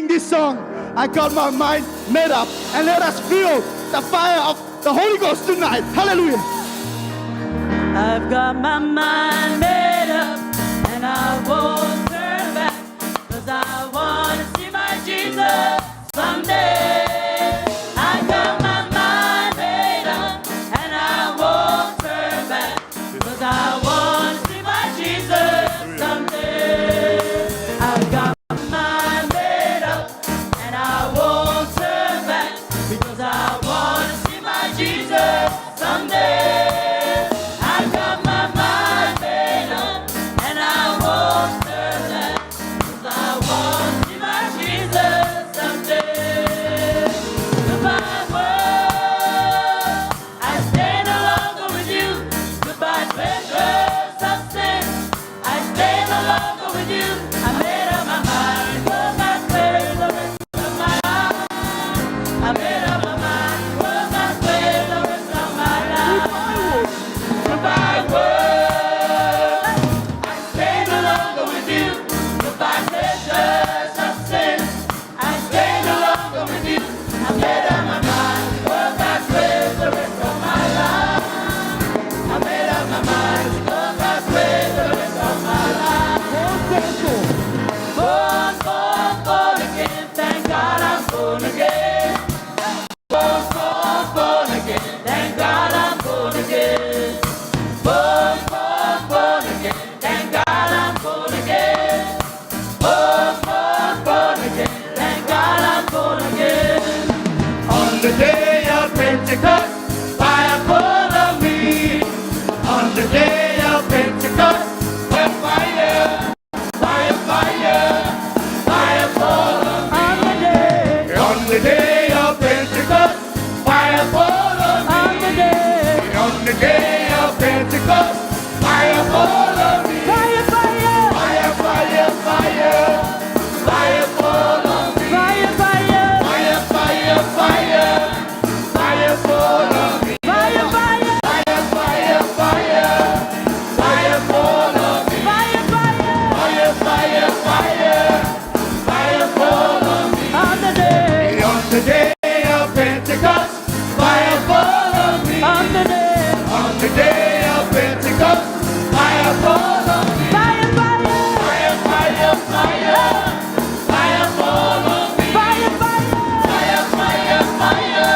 sing this song, I got my mind made up. And let us feel the fire of the Holy Ghost tonight. Hallelujah. I've got my mind made up and I won't turn back, 'cause I want to see my Jesus someday. I've got my mind made up and I won't turn back, 'cause I want to see my Jesus someday. I've got my mind made up and I won't turn back, because I want to see my Jesus someday. I've got my mind made up and I won't turn back, 'cause I want to see my Jesus someday. Goodbye world, I stay no longer with you. Goodbye treasures of sin, I stay no longer with you. I made up my mind, will not stay the rest of my life. I made up my mind, will not stay the rest of my life. Goodbye world, I stay no longer with you. Goodbye treasures of sin, I stay no longer with you. I made up my mind, will not stay the rest of my life. I made up my mind, will not stay the rest of my life. Born again, thank God I'm born again. Born again, thank God I'm born again. Born again, thank God I'm born again. Born again, thank God I'm born again. On the day of Pentecost, fire fall on me. On the day of Pentecost, fire, fire, fire, fire fall on me. On the day of Pentecost, fire fall on me. On the day of Pentecost, fire fall on me. Fire, fire, fire, fire, fire, fire fall on me. Fire, fire, fire, fire, fire, fire fall on me. Fire, fire, fire, fire, fire, fire fall on me. Fire, fire, fire, fire, fire, fire fall on me. On the day of Pentecost, fire fall on me. On the day of Pentecost, fire fall on me. Fire, fire, fire, fire, fire, fire fall on me. Fire, fire, fire, fire, fire,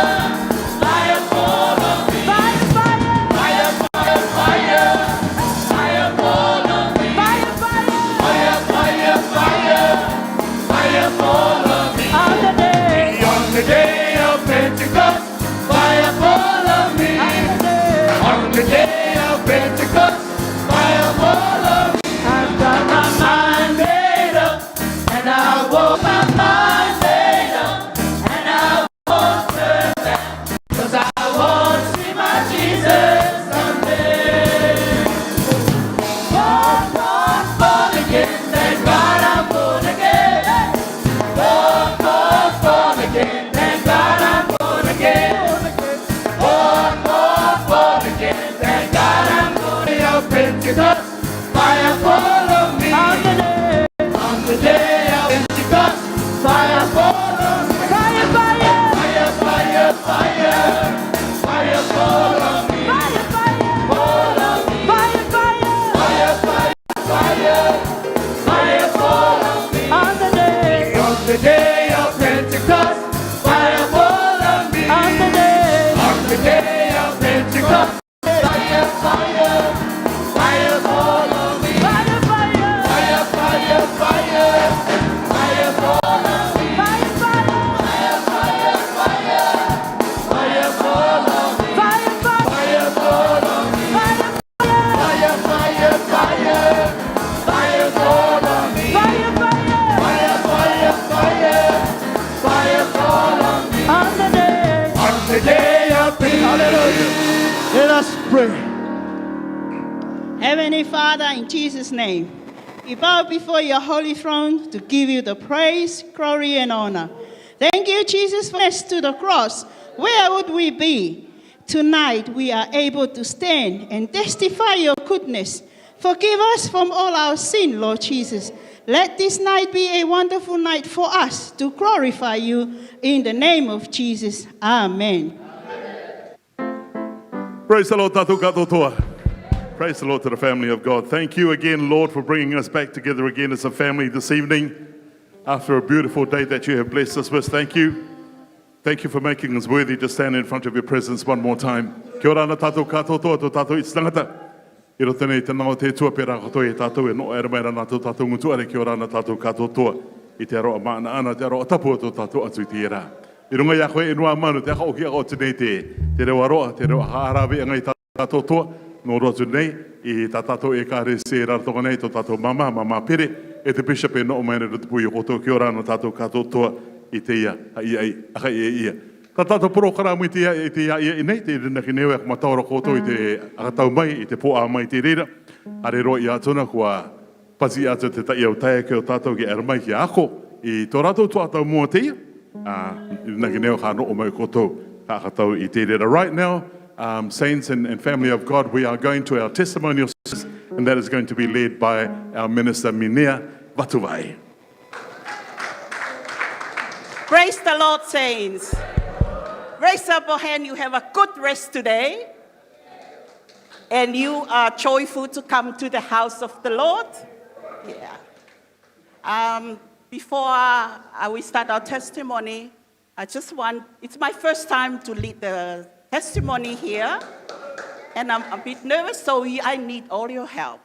fire fall on me. Fire, fire, fire, fire, fire, fire fall on me. Fire, fire, fire, fire, fire, fire fall on me. On the day of Pentecost, fire fall on me. On the day of Pentecost, fire fall on me. I've got my mind made up and I want my mind made up and I won't turn back, 'cause I want to see my Jesus someday. Born again, thank God I'm born again. Born again, thank God I'm born again. Born again, thank God I'm born again. Of Pentecost, fire fall on me. On the day of Pentecost, fire fall on me. Fire, fire, fire, fire, fire, fire fall on me. Fire, fire, fall on me. Fire, fire, fire, fire, fire, fire fall on me. On the day of Pentecost, fire fall on me. On the day of Pentecost, fire, fire, fire fall on me. Fire, fire, fire, fire, fire, fire fall on me. Fire, fire, fire, fire, fire, fire fall on me. Fire, fire, fall on me. Fire, fire, fire, fire, fire fall on me. Fire, fire, fire, fire, fire, fire fall on me. On the day of Pentecost. Hallelujah. Let us pray. Heavenly Father, in Jesus' name, we bow before your holy throne to give you the praise, glory, and honor. Thank you, Jesus, for us to the cross. Where would we be? Tonight we are able to stand and testify your goodness. Forgive us from all our sin, Lord Jesus. Let this night be a wonderful night for us to glorify you in the name of Jesus. Amen. Praise the Lord, Tatu Katotoa. Praise the Lord to the family of God. Thank you again, Lord, for bringing us back together again as a family this evening after a beautiful day that you have blessed us with. Thank you. Thank you for making us worthy to stand in front of your presence one more time. Kia ora Tatu Katotoa, to Tatu Itstangata. I roto nei te nao te tua pera koto e tātou e no ermera nā tō tātou ngutuare ki ora nā tātou katotoa i te aroa maana ana, te aroa tapua tō tātou atu i te era. I runga ia koe e nua manu, te aka oki ako tenei te rewa roa, te rewa haarawe angai tātou toa, no rotu nei, i tā tātou e kāre se Rarotonga nei, tō tātou mama pere, e te bishop e no o maina Tuitupou i koto ki ora nā tātou katotoa i te ia, aka ia. Tā tātou porokaramu i te ia i nei, te rina ki neo e kumataura koto i te akatau mai, i te poa mai te reira. Are roa i atona kua pasi atu te tai au taia ki o tātou ki aramai ki ako. I tō rātou tuatau mua te ia. Rina ki neo ka no o mai koto ka akatau i te reira. Right now, saints and family of God, we are going to our testimonial service, and that is going to be led by our minister Minia Vatuvei. Praise the Lord, saints. Raise up your hand, you have a good rest today. And you are joyful to come to the house of the Lord. Yeah. Before we start our testimony, it's my first time to lead the testimony here. And I'm a bit nervous, so I need all your help.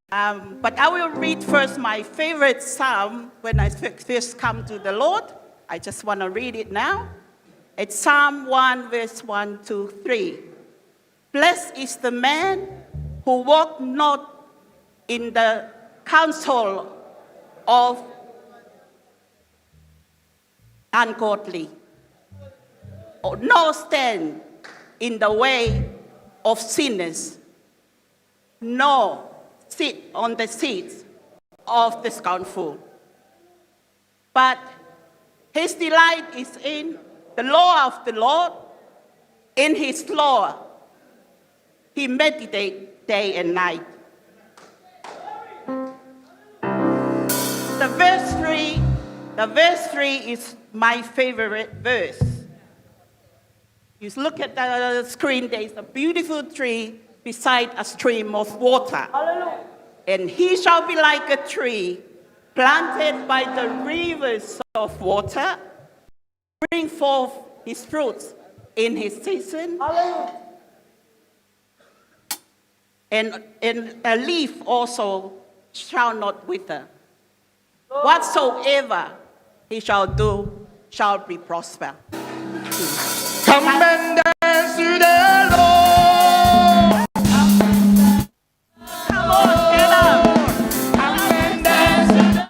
But I will read first my favorite psalm when I first come to the Lord. I just want to read it now. It's Psalm 1, verse 1, 2, 3. Blessed is the man who walked not in the counsel of ungodly, nor stand in the way of sinners, nor sit on the seats of the scornful. But his delight is in the law of the Lord. In his law, he meditates day and night. The verse 3 is my favorite verse. You look at the screen, there is a beautiful tree beside a stream of water. Hallelujah. And he shall be like a tree planted by the rivers of water, bring forth his fruits in his season. Hallelujah. And a leaf also shall not wither. Whatsoever he shall do shall be prosper. Come and dance to the Lord. Come on, Sela. Come and dance to the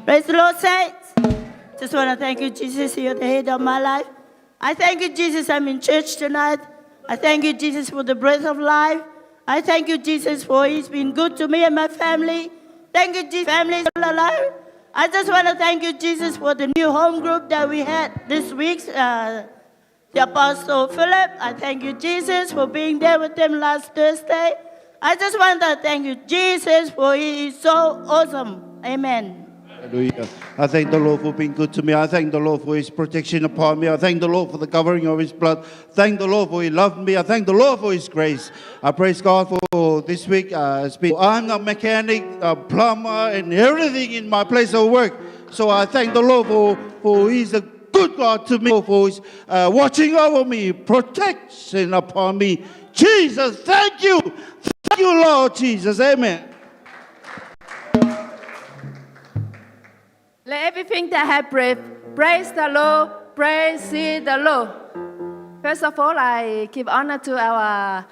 Praise the Lord, saints. Just want to thank you, Jesus. You're the head of my life. I thank you, Jesus, I'm in church tonight. I thank you, Jesus, for the breath of life. I thank you, Jesus, for He's been good to me and my family. Thank you, Jesus, family is still alive. I just want to thank you, Jesus, for the new home group that we had this week, the Apostle Philip. I thank you, Jesus, for being there with them last Thursday. I just want to thank you, Jesus, for He is so awesome. Amen. Hallelujah. I thank the Lord for being good to me. I thank the Lord for His protection upon me. I thank the Lord for the covering of His blood. Thank the Lord for He loved me. I thank the Lord for His grace. I praise God for this week. I'm a mechanic, a plumber, and everything in my place of work. So I thank the Lord for He's a good God to me, for His watching over me, protection upon me. Jesus, thank you. Thank you, Lord Jesus. Amen. Let everything that have breath, praise the Lord, praise the Lord. First of all, I give honor to our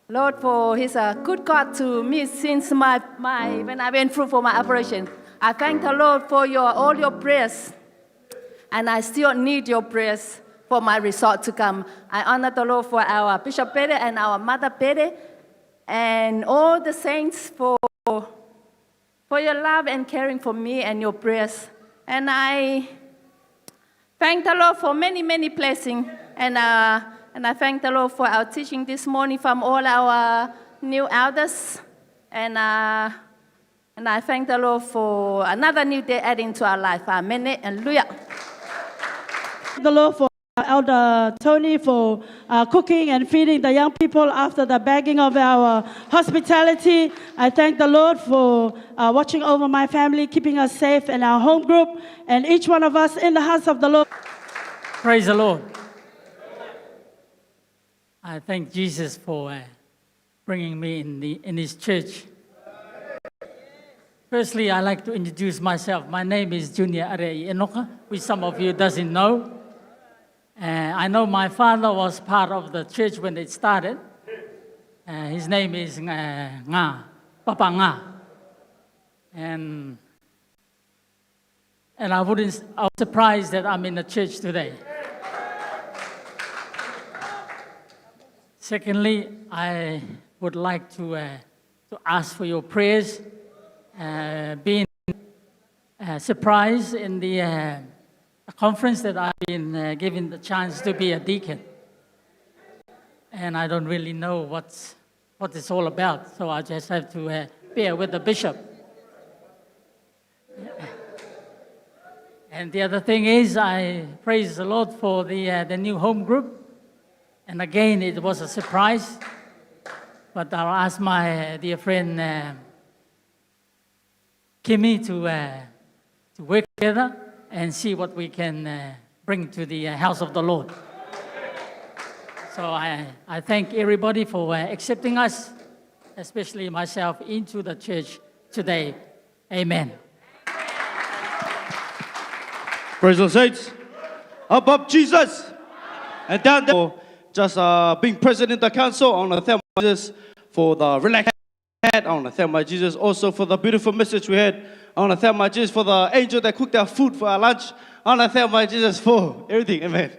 Lord for He's a good God to me since when I went through for my operation. I thank the Lord for all your prayers, and I still need your prayers for my result to come. I honor the Lord for our Bishop Pere and our Mother Pere, and all the saints for your love and caring for me and your prayers. And I thank the Lord for many, many blessings. And I thank the Lord for our teaching this morning from all our new elders. And I thank the Lord for another new day adding to our life. Amen. Hallelujah. The Lord for Elder Tony for cooking and feeding the young people after the begging of our hospitality. I thank the Lord for watching over my family, keeping us safe in our home group, and each one of us in the house of the Lord. Praise the Lord. I thank Jesus for bringing me in His church. Firstly, I'd like to introduce myself. My name is Junior Arei Enoka, which some of you doesn't know. I know my father was part of the church when it started. His name is Nga, Papa Nga. And I was surprised that I'm in the church today. Secondly, I would like to ask for your prayers. Being surprised in the conference that I've been given the chance to be a deacon. And I don't really know what it's all about, so I just have to bear with the bishop. And the other thing is, I praise the Lord for the new home group. And again, it was a surprise. But I'll ask my dear friend Kimmy to work together and see what we can bring to the house of the Lord. So I thank everybody for accepting us, especially myself, into the church today. Amen. Praise the saints. Up Jesus. And down there, just being present in the council, I want to thank Jesus for the relaxed head. I want to thank my Jesus also for the beautiful message we had. I want to thank my Jesus for the angel that cooked our food for our lunch. I want to thank my Jesus for everything. Amen.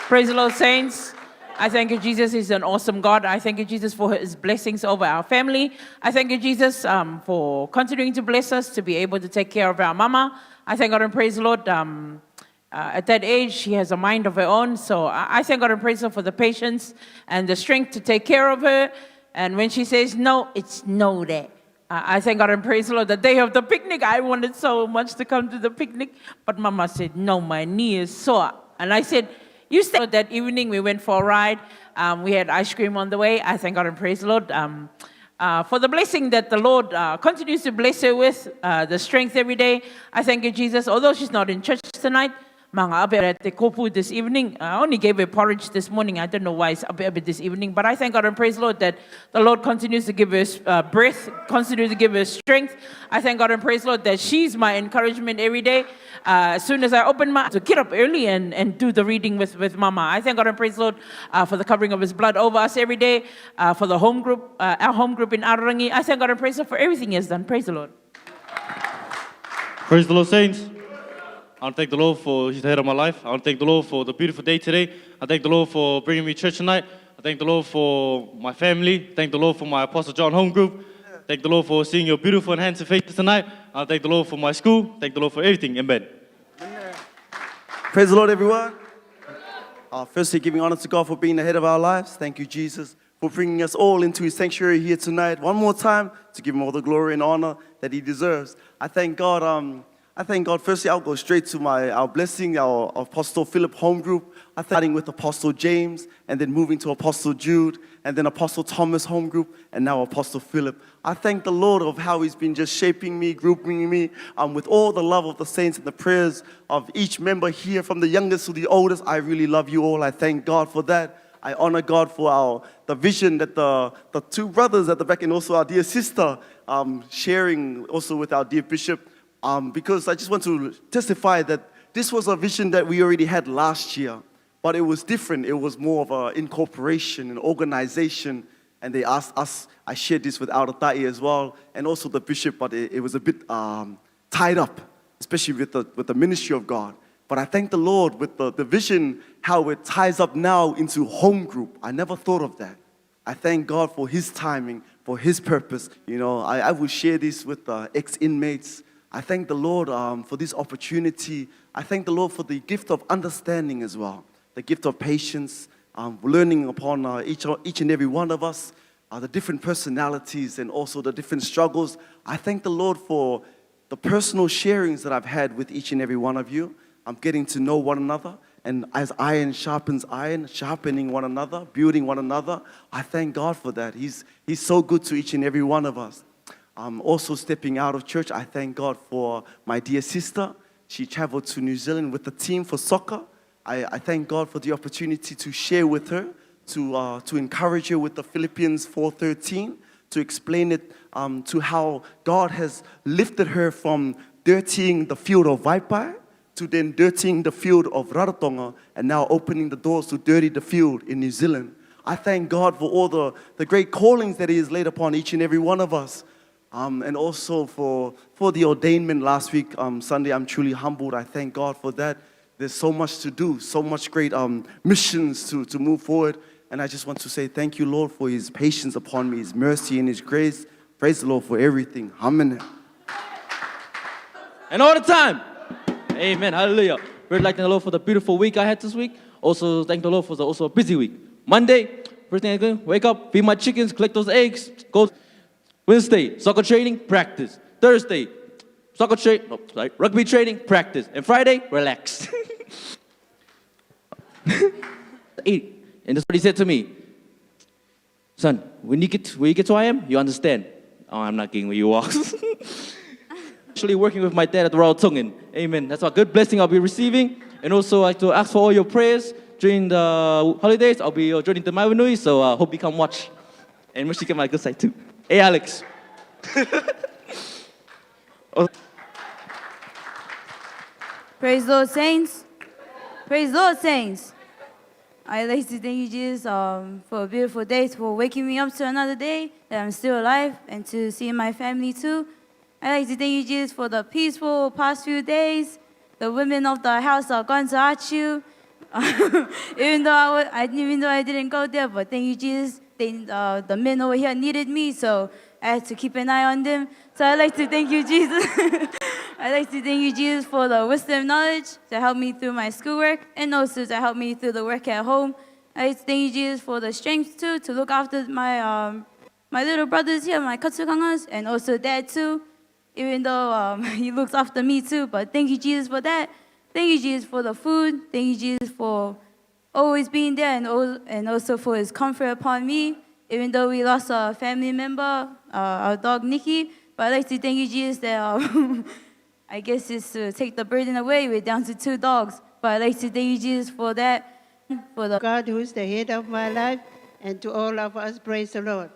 Praise the Lord, saints. I thank you, Jesus is an awesome God. I thank you, Jesus, for His blessings over our family. I thank you, Jesus, for continuing to bless us to be able to take care of our mama. I thank God and praise the Lord. At that age, she has a mind of her own. So I thank God and praise her for the patience and the strength to take care of her. And when she says no, it's no there. I thank God and praise the Lord. The day of the picnic, I wanted so much to come to the picnic. But Mama said, no, my knee is sore. And I said, you stay. That evening, we went for a ride. We had ice cream on the way. I thank God and praise the Lord for the blessing that the Lord continues to bless her with, the strength every day. I thank you, Jesus. Although she's not in church tonight, Mga abe at the kopu this evening. I only gave her porridge this morning. I don't know why it's abe this evening. But I thank God and praise the Lord that the Lord continues to give her breath, continues to give her strength. I thank God and praise the Lord that she's my encouragement every day. As soon as I open my to get up early and do the reading with Mama. I thank God and praise the Lord for the covering of His blood over us every day, for the home group, our home group in Arotonga. I thank God and praise the Lord for everything He has done. Praise the Lord. Praise the Lord, saints. I want to thank the Lord for He's the head of my life. I want to thank the Lord for the beautiful day today. I thank the Lord for bringing me to church tonight. I thank the Lord for my family. Thank the Lord for my Apostle John home group. Thank the Lord for seeing your beautiful and handsome faces tonight. I thank the Lord for my school. Thank the Lord for everything. Amen. Praise the Lord, everyone. Firstly, giving honor to God for being the head of our lives. Thank you, Jesus, for bringing us all into His sanctuary here tonight. One more time to give Him all the glory and honor that He deserves. I thank God. Firstly, I'll go straight to our blessing, our Apostle Philip home group. I'm starting with Apostle James, and then moving to Apostle Jude, and then Apostle Thomas home group, and now Apostle Philip. I thank the Lord of how He's been just shaping me, grouping me, with all the love of the saints and the prayers of each member here, from the youngest to the oldest. I really love you all. I thank God for that. I honor God for the vision that the two brothers at the back, and also our dear sister, sharing also with our dear bishop. Because I just want to testify that this was a vision that we already had last year, but it was different. It was more of an incorporation, an organization, and they asked us. I shared this with Elder Tithe as well, and also the bishop, but it was a bit tied up, especially with the ministry of God. But I thank the Lord with the vision, how it ties up now into home group. I never thought of that. I thank God for His timing, for His purpose. You know, I will share this with ex-inmates. I thank the Lord for this opportunity. I thank the Lord for the gift of understanding as well, the gift of patience, learning upon each and every one of us, the different personalities and also the different struggles. I thank the Lord for the personal sharings that I've had with each and every one of you. I'm getting to know one another, and as iron sharpens iron, sharpening one another, building one another. I thank God for that. He's so good to each and every one of us. Also stepping out of church, I thank God for my dear sister. She traveled to New Zealand with the team for soccer. I thank God for the opportunity to share with her, to encourage her with the Philippians 4:13, to explain it to how God has lifted her from dirtying the field of Vaipai to then dirtying the field of Rarotonga, and now opening the doors to dirty the field in New Zealand. I thank God for all the great callings that He has laid upon each and every one of us. And also for the ordainment last week, Sunday. I'm truly humbled. I thank God for that. There's so much to do, so much great missions to move forward. And I just want to say thank you, Lord, for His patience upon me, His mercy and His grace. Praise the Lord for everything. Amen. And all the time. Amen. Hallelujah. We're thanking the Lord for the beautiful week I had this week. Also, thank the Lord for also a busy week. Monday, first thing I do, wake up, feed my chickens, collect those eggs, go. Wednesday, soccer training, practice. Thursday, rugby training, practice. And Friday, relax. 8. And that's what he said to me. Son, when you get to where I am, you understand. Oh, I'm not getting where you are. Actually working with my dad at the Rarotonga. Amen. That's a good blessing I'll be receiving. And also I like to ask for all your prayers during the holidays. I'll be joining the Maiwanui, so I hope you come watch. And wish you get my good side too. Hey, Alex. Praise the Lord, saints. Praise the Lord, saints. I'd like to thank you, Jesus, for a beautiful day, for waking me up to another day, that I'm still alive, and to see my family too. I'd like to thank you, Jesus, for the peaceful past few days. The women of the house are going to ask you. even though I didn't go there, but thank you, Jesus. The men over here needed me, so I had to keep an eye on them. So I'd like to thank you, Jesus. I'd like to thank you, Jesus, for the wisdom and knowledge to help me through my schoolwork, and also to help me through the work at home. I'd like to thank you, Jesus, for the strength, too, to look after my little brothers here, my katsukangas, and also Dad, too, even though he looks after me, too. But thank you, Jesus, for that. Thank you, Jesus, for the food. Thank you, Jesus, for always being there, and also for His comfort upon me, even though we lost a family member, our dog Nikki. But I'd like to thank you, Jesus, that I guess it's to take the burden away. We're down to 2 dogs. But I'd like to thank you, Jesus, for that. For the God who is the head of my life, and to all of us, praise the Lord.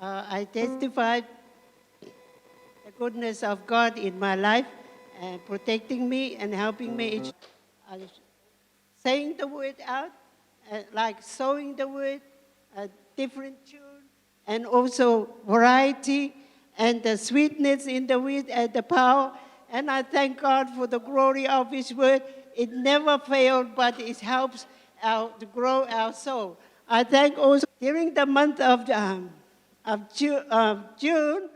I testified the goodness of God in my life, and protecting me and helping me. Saying the word out, like sowing the word, a different tune, and also variety, and the sweetness in the word, and the power, And I thank God for the glory of His word. It never failed, but it helps to grow our soul. I thank also during the month of June,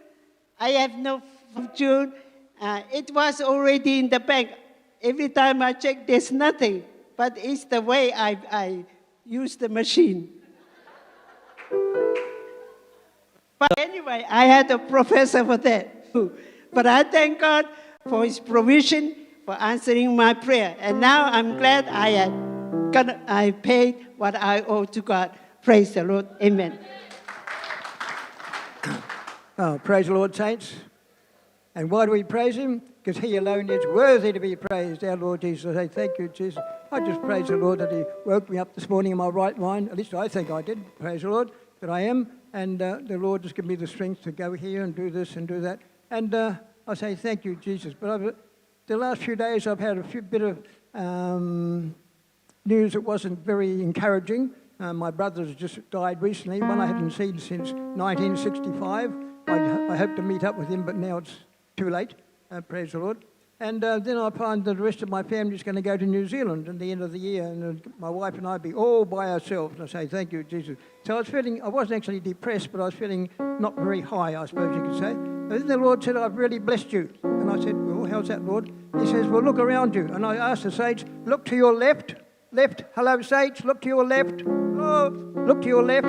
I have no June. It was already in the bank. Every time I check, there's nothing. But it's the way I use the machine. But anyway, I had a professor for that. But I thank God for His provision, for answering my prayer. And now I'm glad I paid what I owe to God. Praise the Lord. Amen. Oh, praise the Lord, saints. And why do we praise Him? Because He alone is worthy to be praised, our Lord Jesus. I say, thank you, Jesus. I just praise the Lord that He woke me up this morning in my right mind. At least I think I did. Praise the Lord that I am. And the Lord just given me the strength to go here and do this and do that. And I say, thank you, Jesus. But the last few days I've had a bit of news that wasn't very encouraging. My brother's just died recently, one I hadn't seen since 1965. I hope to meet up with him, but now it's too late. Praise the Lord. And then I find that the rest of my family is going to go to New Zealand at the end of the year, and my wife and I be all by ourselves. And I say, thank you, Jesus. So I wasn't actually depressed, but I was feeling not very high, I suppose you could say. And then the Lord said, I've really blessed you. And I said, well, how's that, Lord? He says, well, look around you. And I asked the saints, look to your left. Left, hello, saints, look to your left. Oh, look to your left,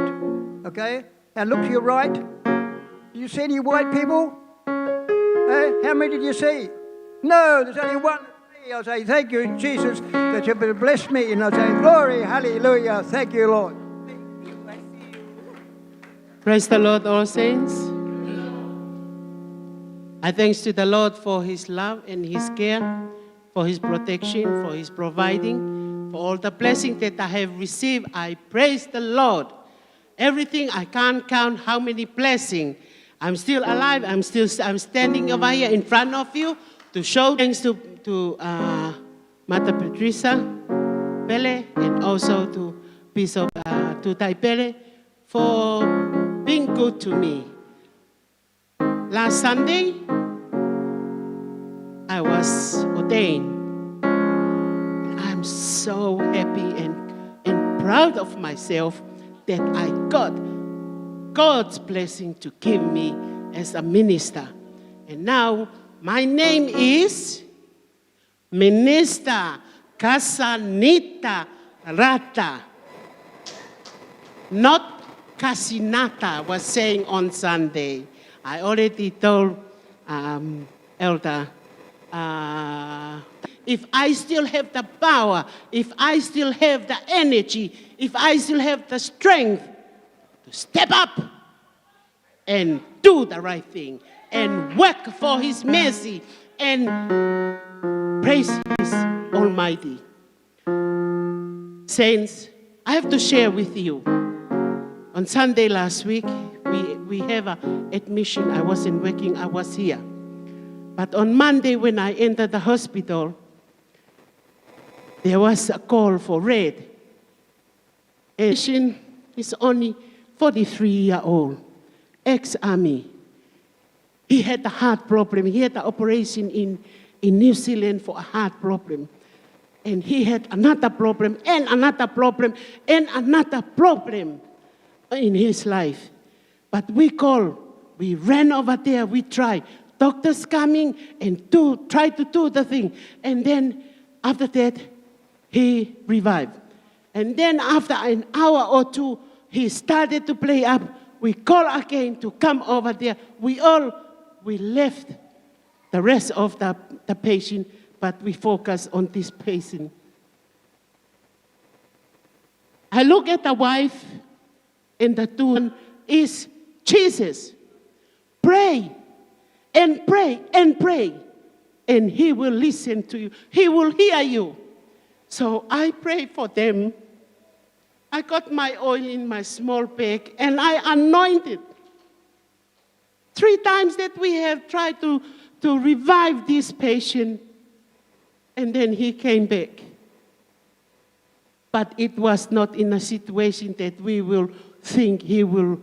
okay? And look to your right. Do you see any white people? How many did you see? No, there's only one. I'll say, thank you, Jesus, that you've blessed me. And I'll say, glory, hallelujah. Thank you, Lord. Praise the Lord, all saints. I thanks to the Lord for His love and His care, for His protection, for His providing, for all the blessings that I have received. I praise the Lord. Everything, I can't count how many blessings. I'm still alive. I'm standing over here in front of you to show thanks to Mother Patricia Mele and also to Bishop Tuitupou for being good to me. Last Sunday, I was ordained. I'm so happy and proud of myself that I got God's blessing to give me as a minister. And now my name is Minister Kasanita Rata. Not Kasinata was saying on Sunday. I already told Elder, if I still have the power, if I still have the energy, if I still have the strength to step up and do the right thing and work for His mercy and praise His Almighty. Saints, I have to share with you. On Sunday last week, we have an admission. I wasn't working, I was here. But on Monday when I entered the hospital, there was a call for red. A patient is only 43-year-old, ex-army. He had a heart problem. He had an operation in New Zealand for a heart problem. And he had another problem, and another problem, and another problem in his life. But we ran over there, we tried. Doctors coming and try to do the thing. And then after that, he revived. And then after an hour or two, he started to play up. We call again to come over there. We left the rest of the patient, but we focus on this patient. I look at the wife, and the tune is Jesus. Pray and pray and pray, and He will listen to you. He will hear you. So I pray for them. I got my oil in my small bag, and I anointed. 3 times that we have tried to revive this patient, and then he came back. But it was not in a situation that we will think he will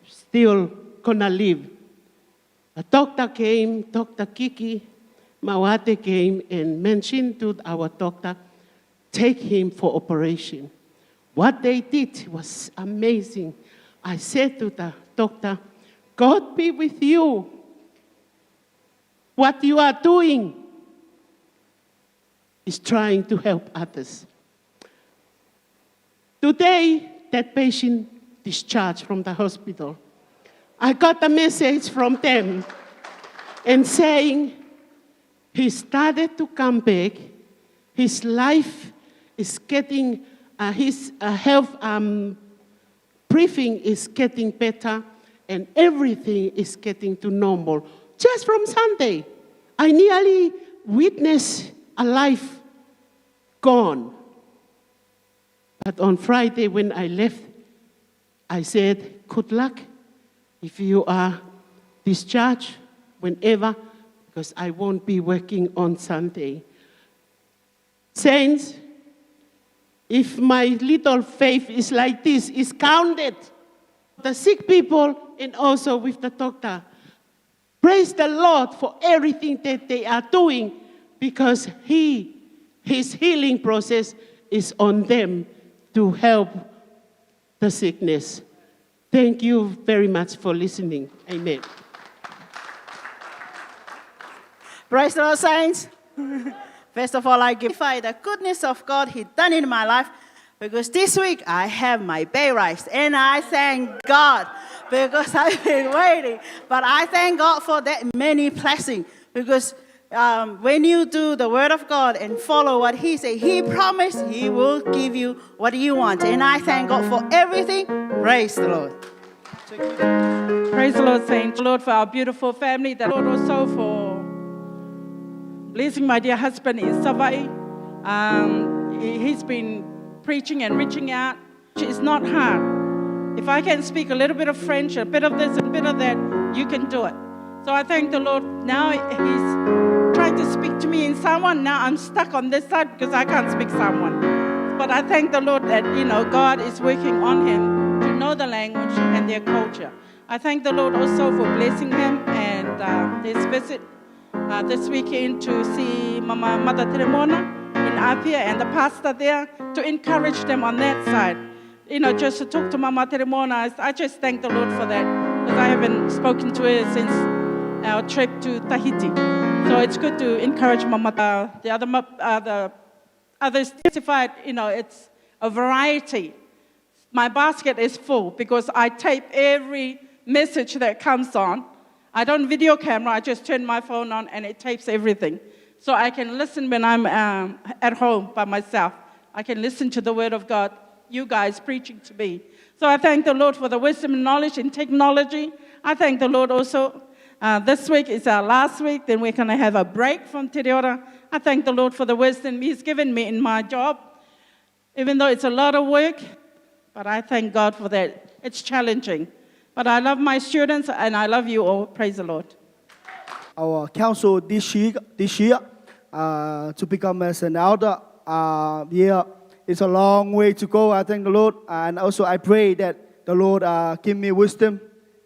still gonna live. A doctor came, Dr. Kiki, Mawate came and mentioned to our doctor, take him for operation. What they did was amazing. I said to the doctor, God be with you. What you are doing is trying to help others. Today, that patient discharged from the hospital. I got a message from them and saying he started to come back. His life is getting, his health briefing is getting better, and everything is getting to normal. Just from Sunday, I nearly witnessed a life gone. But on Friday when I left, I said, good luck if you are discharged whenever, because I won't be working on Sunday. Saints, if my little faith is like this, is counted. The sick people and also with the doctor. Praise the Lord for everything that they are doing, because his healing process is on them to help the sickness. Thank you very much for listening. Amen. Praise the Lord, saints. First of all, I glorify the goodness of God He done in my life, because this week I have my pay rise, and I thank God because I've been waiting. But I thank God for that many blessings, because when you do the word of God and follow what He said, He promised He will give you what you want. And I thank God for everything. Praise the Lord. Praise the Lord, saints. Lord, for our beautiful family. The Lord also for blessing my dear husband in Fafoi. He's been preaching and reaching out. It's not hard. If I can speak a little bit of French, a bit of this, and a bit of that, you can do it. So I thank the Lord. Now He's trying to speak to me in Samoan. Now I'm stuck on this side because I can't speak Samoan. But I thank the Lord that, God is working on him to know the language and their culture. I thank the Lord also for blessing him and his visit this weekend to see Mother Tremona in Apii and the pastor there, to encourage them on that side. Just to talk to Mama Tremona, I just thank the Lord for that, because I haven't spoken to her since our trip to Tahiti. So it's good to encourage Mama. The others testified, it's a variety. My basket is full because I tape every message that comes on. I don't video camera, I just turn my phone on and it tapes everything. So I can listen when I'm at home by myself. I can listen to the word of God, you guys preaching to me. So I thank the Lord for the wisdom and knowledge and technology. I thank the Lord also. This week is our last week, then we're going to have a break from Te Reora. I thank the Lord for the wisdom He's given me in my job, even though it's a lot of work, but I thank God for that. It's challenging, but I love my students and I love you all. Praise the Lord. Our council this year to become as an elder, it's a long way to go. I thank the Lord, and also I pray that the Lord give me wisdom,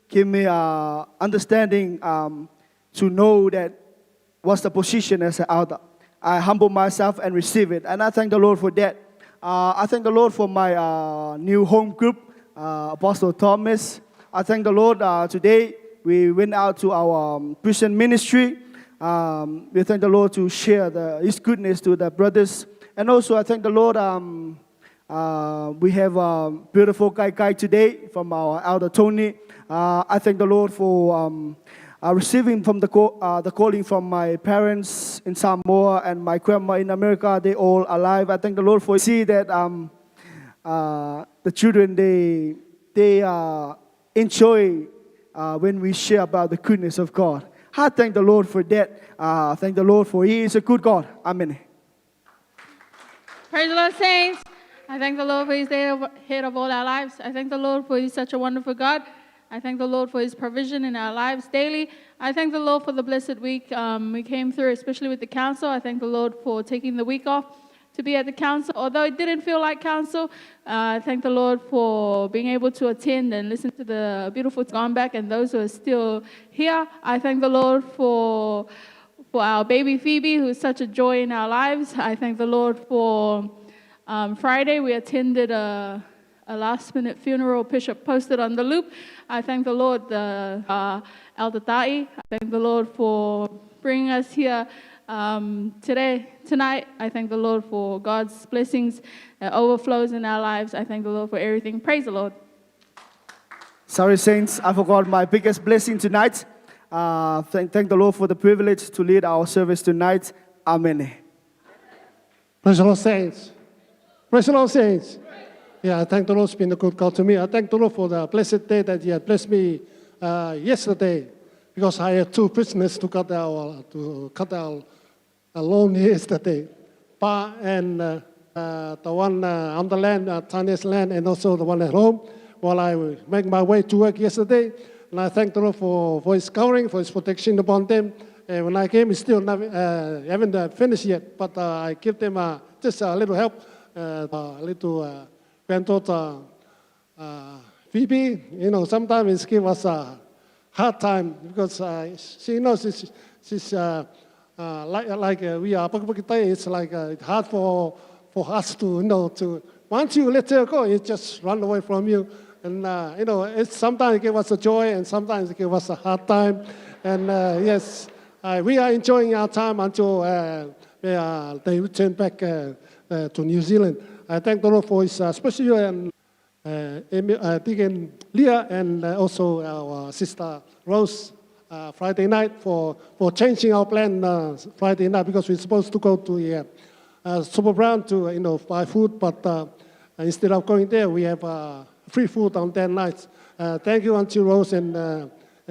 give me understanding to know that what's the position as an elder. I humble myself and receive it, and I thank the Lord for that. I thank the Lord for my new home group, Apostle Thomas. I thank the Lord today. We went out to our prison ministry. We thank the Lord to share His goodness to the brothers. And also I thank the Lord, we have a beautiful kai today from our elder Tony. I thank the Lord for receiving from the calling from my parents in Samoa and my grandma in America. They all alive. I thank the Lord for see that the children, they enjoy when we share about the goodness of God. I thank the Lord for that. Thank the Lord for He is a good God. Amen. Praise the Lord, saints. I thank the Lord for He's the head of all our lives. I thank the Lord for He's such a wonderful God. I thank the Lord for His provision in our lives daily. I thank the Lord for the blessed week we came through, especially with the council. I thank the Lord for taking the week off to be at the council. Although it didn't feel like council, I thank the Lord for being able to attend and listen to the beautiful gone back and those who are still here. I thank the Lord for our baby Phoebe, who is such a joy in our lives. I thank the Lord for Friday. We attended a last-minute funeral Bishop posted on the loop. I thank the Lord, Elder Tai. I thank the Lord for bringing us here tonight. I thank the Lord for God's blessings that overflows in our lives. I thank the Lord for everything. Praise the Lord. Sorry, saints, I forgot my biggest blessing tonight. Thank the Lord for the privilege to lead our service tonight. Amen. Praise the Lord, saints. Praise the Lord, saints. Yeah, I thank the Lord. It's been a good God to me. I thank the Lord for the blessed day that He had blessed me yesterday, because I had 2 prisoners to cut our loan yesterday. Pa and the one on the land, Chinese land, and also the one at home, while I make my way to work yesterday. And I thank the Lord for His covering, for His protection upon them. And when I came, it's still haven't finished yet, but I give them just a little help, a little granddaughter Phoebe. You know, sometimes it gives us a hard time because she knows she's like we are. It's like hard for us to once you let her go, it just run away from you. And it's sometimes it gives us a joy, and sometimes it gives us a hard time. And yes, we are enjoying our time until they return back to New Zealand. I thank the Lord for His especially Deacon Leah and also our sister Rose Friday night for changing our plan Friday night, because we're supposed to go to Super Brown to buy food, but instead of going there, we have free food on that night. Thank you, Auntie Rose, and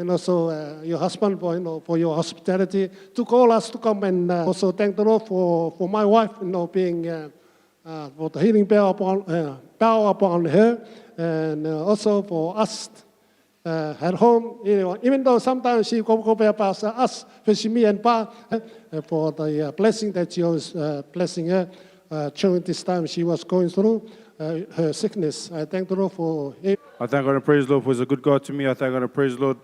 also your husband for your hospitality to call us to come, and also thank the Lord for my wife, being for the healing power upon her, and also for us at home. Even though sometimes she go past us, especially me and Pa, for the blessing that she was blessing her during this time she was going through her sickness. I thank the Lord for it. I thank God and praise the Lord for He's a good God to me. I thank God and praise the Lord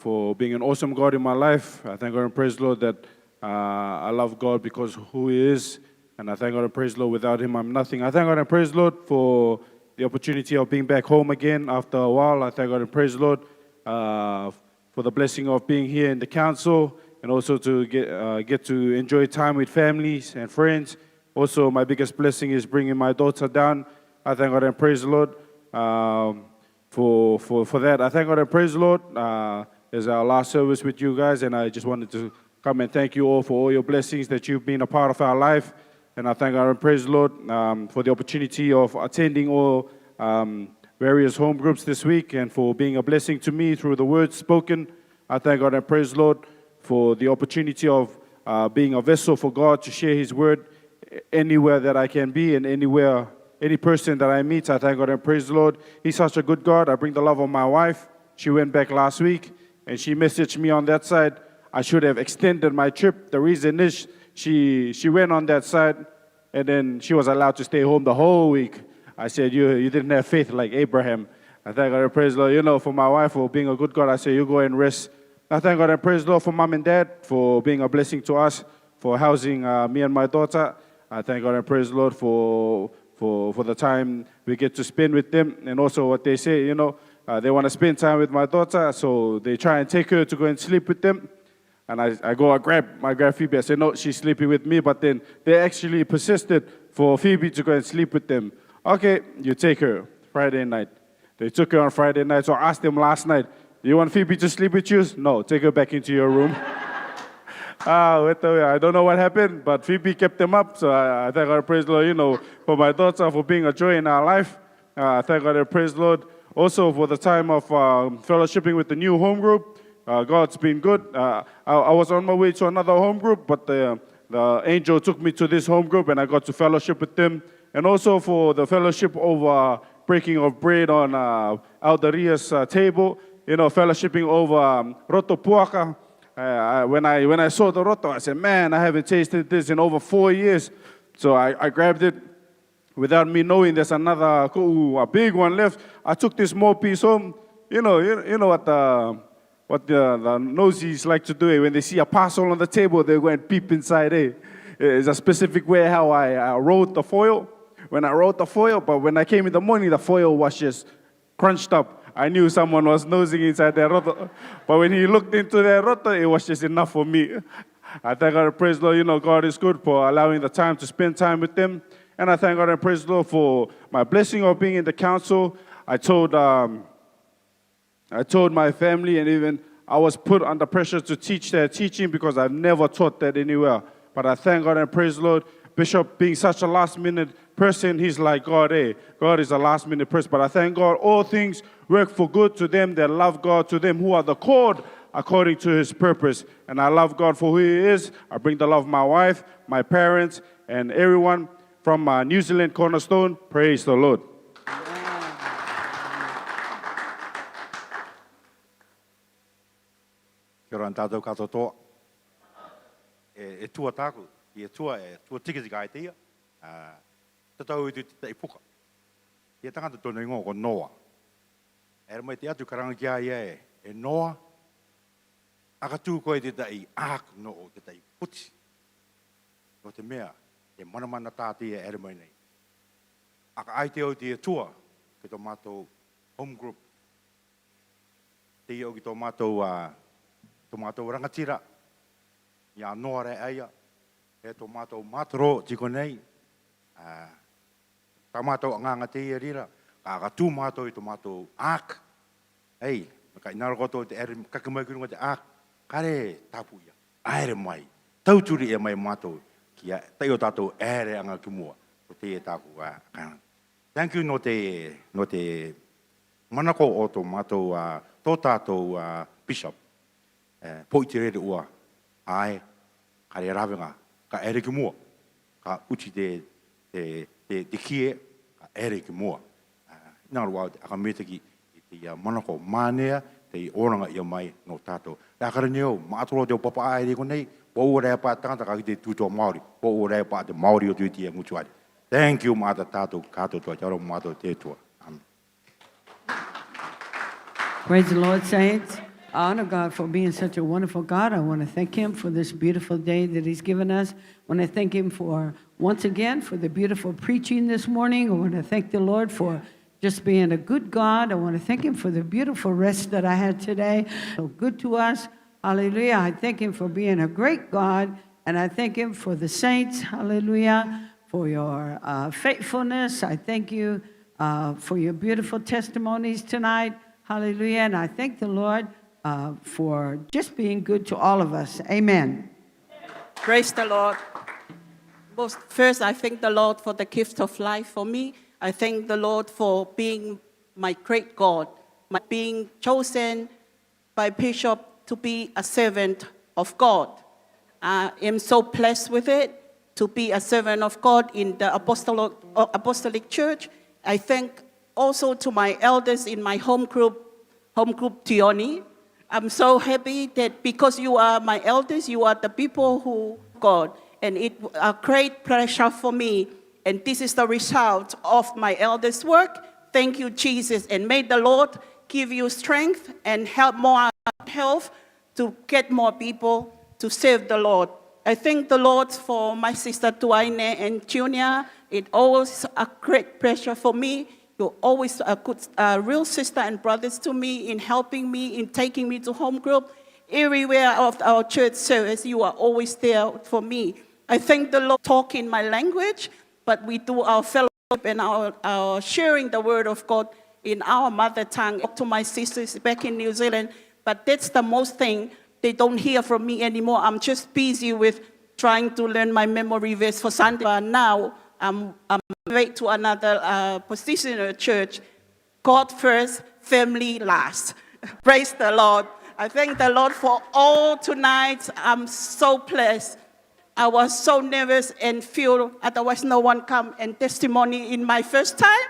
for being an awesome God in my life. I thank God and praise the Lord that I love God because of who He is. And I thank God and praise the Lord. Without Him, I'm nothing. I thank God and praise the Lord for the opportunity of being back home again after a while. I thank God and praise the Lord for the blessing of being here in the council, and also to get to enjoy time with families and friends. Also, my biggest blessing is bringing my daughter down. I thank God and praise the Lord for that. I thank God and praise the Lord. It's our last service with you guys, and I just wanted to come and thank you all for all your blessings that you've been a part of our life. And I thank God and praise the Lord for the opportunity of attending all various home groups this week, and for being a blessing to me through the words spoken. I thank God and praise the Lord for the opportunity of being a vessel for God to share His word anywhere that I can be, and anywhere, any person that I meet. I thank God and praise the Lord. He's such a good God. I bring the love of my wife. She went back last week, and she messaged me on that side. I should have extended my trip. The reason is she went on that side, and then she was allowed to stay home the whole week. I said, you didn't have faith like Abraham. I thank God and praise the Lord. For my wife, for being a good God, I say, you go and rest. I thank God and praise the Lord for Mom and Dad, for being a blessing to us, for housing me and my daughter. I thank God and praise the Lord for the time we get to spend with them. And also what they say, they want to spend time with my daughter, so they try and take her to go and sleep with them. And I grab Phoebe. I said, no, she's sleeping with me. But then they actually persisted for Phoebe to go and sleep with them. Okay, you take her Friday night. They took her on Friday night. So I asked them last night, do you want Phoebe to sleep with you? No, take her back into your room. I don't know what happened, but Phoebe kept them up. So I thank God and praise the Lord, for my daughter, for being a joy in our life. Thank God and praise the Lord. Also for the time of fellowshipping with the new home group. God's been good. I was on my way to another home group, but the angel took me to this home group, and I got to fellowship with them. And also for the fellowship over breaking of bread on Alderia's table, fellowshipping over roto puaka. When I saw the roto, I said, man, I haven't tasted this in over 4 years. So I grabbed it without me knowing there's another, a big one left. I took this small piece home. You know what the nosies like to do. When they see a parcel on the table, they go and peep inside. It's a specific way how I wrote the foil. When I wrote the foil, but when I came in the morning, the foil was just crunched up. I knew someone was nosing inside their roto. But when he looked into their roto, it was just enough for me. I thank God and praise the Lord. You know, God is good for allowing the time to spend time with them. And I thank God and praise the Lord for my blessing of being in the council. I told my family, and even I was put under pressure to teach their teaching because I've never taught that anywhere. But I thank God and praise the Lord. Bishop being such a last-minute person, he's like God, God is a last-minute person. But I thank God all things work for good to them that love God, to them who are the called according to his purpose. And I love God for who he is. I bring the love of my wife, my parents, and everyone from New Zealand Cornerstone. Praise the Lord. Kia ora tātou katoa. E tua tāku, e tua tikiti kai tia. Tatau i tu te puka. E tangata tōna ingo ko noa. E mai te atu karanga kia ia e noa. Aka tū koe te tai āku no o te tai puti. No te mea, e manamana tātia e mai nei. Aka ai te o te tua, ki tō mātou home group. Te iau ki tō mātou rangatira. Ia noa re aia. E tō mātou mātoro tiko nei. Tā mātou anganga te ia rira. Ka aka tū mātou i tō mātou āk. Hei, ka inara koto te ere kakamai kurunga te āk. Kare tapu ia. Aere mai. Tauturi e mai mātou. Kia teo tātou ere anga ki mua. O te e tāku. Thank you no te manako o tō mātou tō tātou bishop. Poi te rere ua. Ai, kare rawenga, ka ere ki mua. Ka uti te kie, ka ere ki mua. Nā rua, aka metaki i te manako mānea, te oranga ia mai no tātou. Rā kare neo, mātoro te o papa aere ko nei, po ua rea pā tangata ka ki te tūtua Maori, po ua rea pā te Maori o tuiti e mutuari. Thank you, māta tātou, kātou tua, te aro mātou te tua. Amen. Praise the Lord, saints. I honor God for being such a wonderful God. I want to thank him for this beautiful day that he's given us. I want to thank him for, once again, for the beautiful preaching this morning. I want to thank the Lord for just being a good God. I want to thank him for the beautiful rest that I had today. So good to us. Hallelujah. I thank him for being a great God. And I thank him for the saints. Hallelujah. For your faithfulness. I thank you for your beautiful testimonies tonight. Hallelujah. And I thank the Lord for just being good to all of us. Amen. Praise the Lord. First, I thank the Lord for the gift of life for me. I thank the Lord for being my great God, my being chosen by Bishop to be a servant of God. I am so blessed with it, to be a servant of God in the Apostolic Church. I thank also to my elders in my home group Tioni. I'm so happy that because you are my elders, you are the people who God. And it a great pleasure for me. And this is the result of my elders' work. Thank you, Jesus. And may the Lord give you strength and help more health to get more people to serve the Lord. I thank the Lord for my sister Tuaine and Junior. It always a great pleasure for me. You're always a good, real sister and brothers to me in helping me, in taking me to home group. Everywhere of our church service, you are always there for me. I thank the Lord talk in my language, but we do our fellowship and our sharing the word of God in our mother tongue. To my sisters back in New Zealand, but that's the most thing. They don't hear from me anymore. I'm just busy with trying to learn my memory verse for Sunday. Now, I'm wait to another position in the church. God first, family last. Praise the Lord. I thank the Lord for all tonight. I'm so blessed. I was so nervous and feel otherwise no one come and testimony in my first time.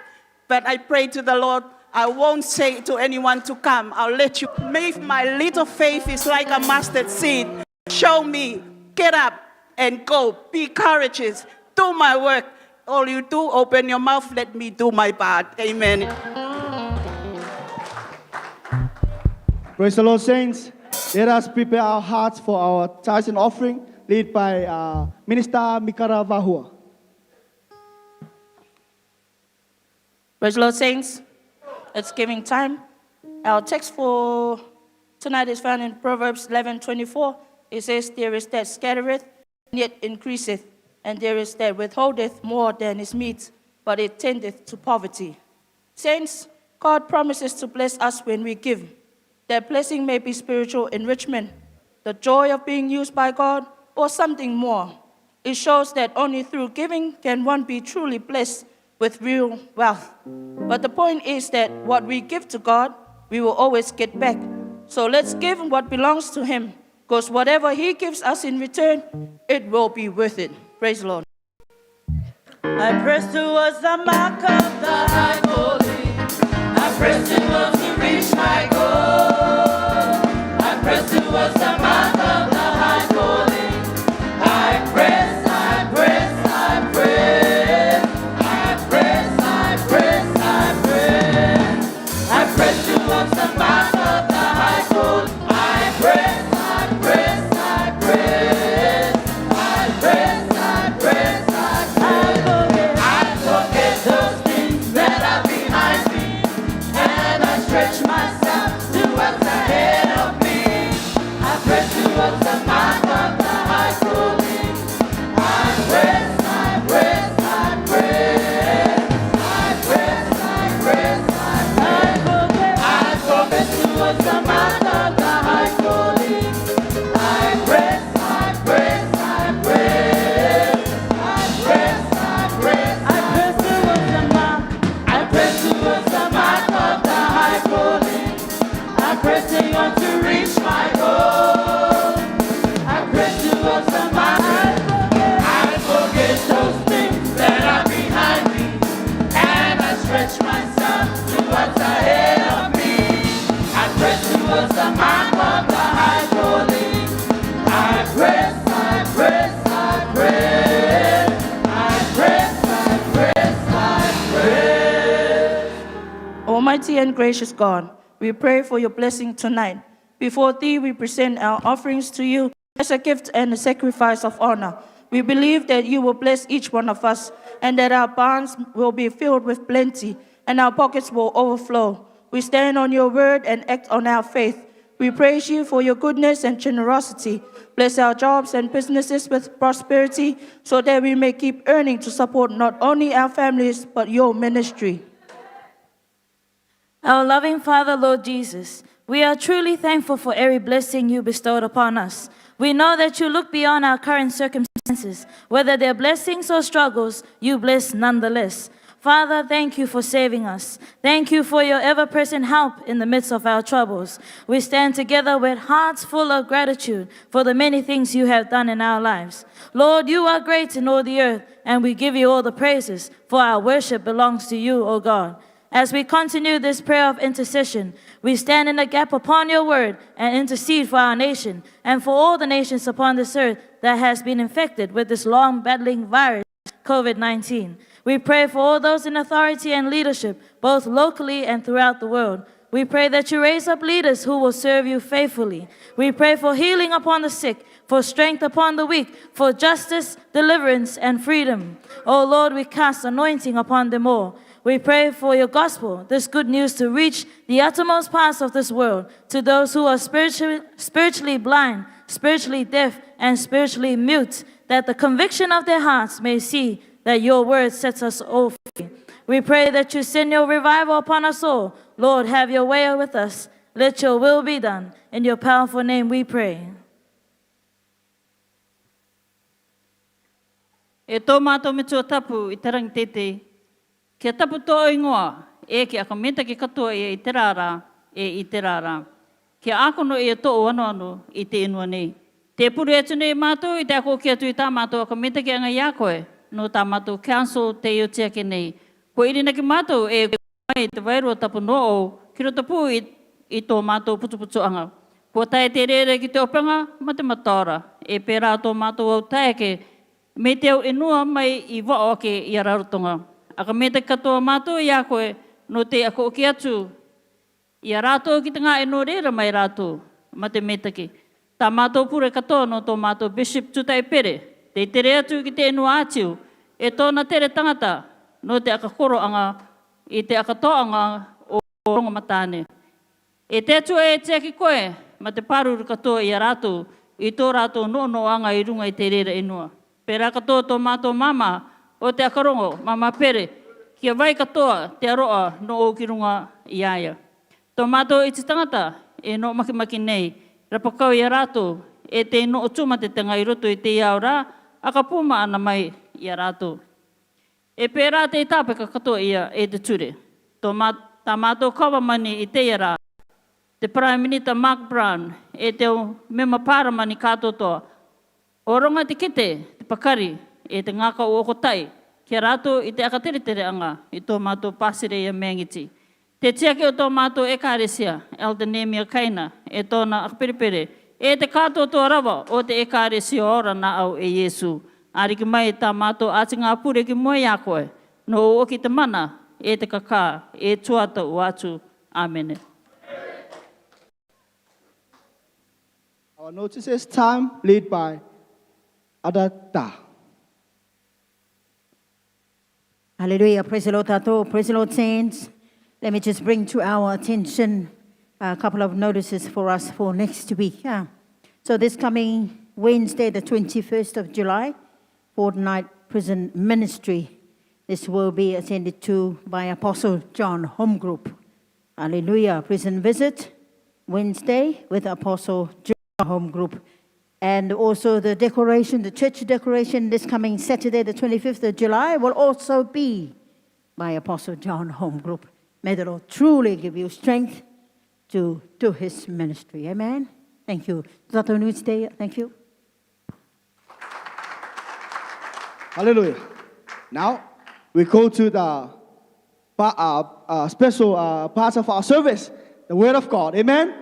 But I pray to the Lord, I won't say to anyone to come. I'll let you. Maybe my little faith is like a mustard seed. Show me, get up and go. Be courageous. Do my work. All you do, open your mouth, let me do my part. Amen. Praise the Lord, saints. Let us prepare our hearts for our tithes and offering, led by Minister Mikara Vahua. Praise the Lord, saints. It's giving time. Our text for tonight is found in Proverbs 11:24. It says, "There is that scattereth, and yet increaseth, and there is that withholdeth more than is meet, but it tendeth to poverty." Saints, God promises to bless us when we give. That blessing may be spiritual enrichment, the joy of being used by God, or something more. It shows that only through giving can one be truly blessed with real wealth. But the point is that what we give to God, we will always get back. So let's give what belongs to Him, because whatever He gives us in return, it will be worth it. Praise the Lord. I press towards the mark of the high calling. I press towards to reach my goal. I press towards the mark of the high calling. I press, I press, I press. I press, I press, I press. I press towards the mark of the high calling. I press, I press, I press. I press, I press, I press. I forget those things that are behind me, and I stretch myself to what's ahead of me. I press towards the mark of the high calling. I press, I press, I press. I press, I press, I press. I press towards the mark of the high calling. I press, I press, I press. I press, I press, I press towards the mark. I press towards the mark of the high calling. I'm pressing on to reach my goal. I press towards the mark. I forget those things that are behind me, and I stretch myself to what's ahead of me. I press towards the mark of the high calling. I press, I press, I press. I press, I press, I press. Almighty and gracious God, we pray for your blessing tonight. Before Thee, we present our offerings to you as a gift and a sacrifice of honor. We believe that you will bless each one of us, and that our barns will be filled with plenty, and our pockets will overflow. We stand on your word and act on our faith. We praise you for your goodness and generosity. Bless our jobs and businesses with prosperity, so that we may keep earning to support not only our families, but your ministry. Our loving Father, Lord Jesus, we are truly thankful for every blessing you bestowed upon us. We know that you look beyond our current circumstances. Whether they're blessings or struggles, you bless nonetheless. Father, thank you for saving us. Thank you for your ever-present help in the midst of our troubles. We stand together with hearts full of gratitude for the many things you have done in our lives. Lord, you are great in all the earth, and we give you all the praises, for our worship belongs to you, O God. As we continue this prayer of intercession, we stand in the gap upon your word and intercede for our nation and for all the nations upon this earth that has been infected with this long-battling virus, COVID-19. We pray for all those in authority and leadership, both locally and throughout the world. We pray that you raise up leaders who will serve you faithfully. We pray for healing upon the sick, for strength upon the weak, for justice, deliverance, and freedom. Oh Lord, we cast anointing upon them all. We pray for your gospel, this good news, to reach the uttermost parts of this world, to those who are spiritually blind, spiritually deaf, and spiritually mute, that the conviction of their hearts may see that your word sets us all free. We pray that you send your revival upon us all. Lord, have your way with us. Let your will be done. In your powerful name we pray. E tō mātou me tō tapu I tarang tete. Kia tapu tō ingoa, e ki aka meta ki katoa e I te rāra, e I te rāra. Kia ākono e tō anu I te inua nei. Te puri atu nei mātou I te ako kia tui tā mātou aka meta ki anga ia koe, no tā mātou council te iu tia ke nei. Ko irina ki mātou e mai te wairua tapu no o, ki roto pū I tō mātou putuputu anga. Ko tae te rere ki te opanga, ma te mataora. E pērā tō mātou au tae ke, me te au inua mai I wao ke I Rarotonga. Aka me te katoa mātou I a koe, no te ako ki atu, Ia rātou ki te ngā e no reira mai rātou, ma te metake. Tā mātou pure katoa no tō mātou Bishop Tutai Pere, te tere atu ki te enua ātiu, e tōna tere tangata no te akakoro anga, i te akatoanga o ronga matāne. E te atu e te aki koe, ma te pāruru katoa i a rātou, i tō rātou no anga i runga i te reira enua. Pērā katoa tō mātou mama o te akarongo, mama Pere, kia vai katoa te aroa no o ki runga i aia. Tō mātou i te tangata e no makimaki nei, rapakau i a rātou, e te no o tuma te tanga i roto i te iau rā, aka puma ana mai i a rātou. E pērā te tāpeka katoa ia e te ture. Tā mātou kawa mani i te rā, te Prime Minister Mark Brown, e te mema pāramani kātotoa. O ronga te kete, te pakari, e te ngāka o okotai, kia rātou i te akatere anga i tō mātou pāsere ia meangiti. Te tiake o tō mātou e kāresia, Elder Nehemia Kaina, e tōna akperepere, e te kātotoa rawa o te e kāresia Orana au e Iesu. Ariki mai tā mātou āti ngā pure ki moe a koe, no o ki te mana, e te kakā, e tuata o atu. Amen. Our notices time lead by Adata. Hallelujah. Praise the Lord, Tato. Praise the Lord, saints. Let me just bring to our attention a couple of notices for us for next week. So this coming Wednesday, the 21st of July, fortnight prison ministry. This will be attended to by Apostle John Home Group. Hallelujah. Prison visit Wednesday with Apostle John Home Group. And also the decoration, the church decoration this coming Saturday, the 25th of July, will also be by Apostle John Home Group. May the Lord truly give you strength to do his ministry. Amen. Thank you. Thank you. Hallelujah. Now, we go to the special part of our service, the Word of God. Amen.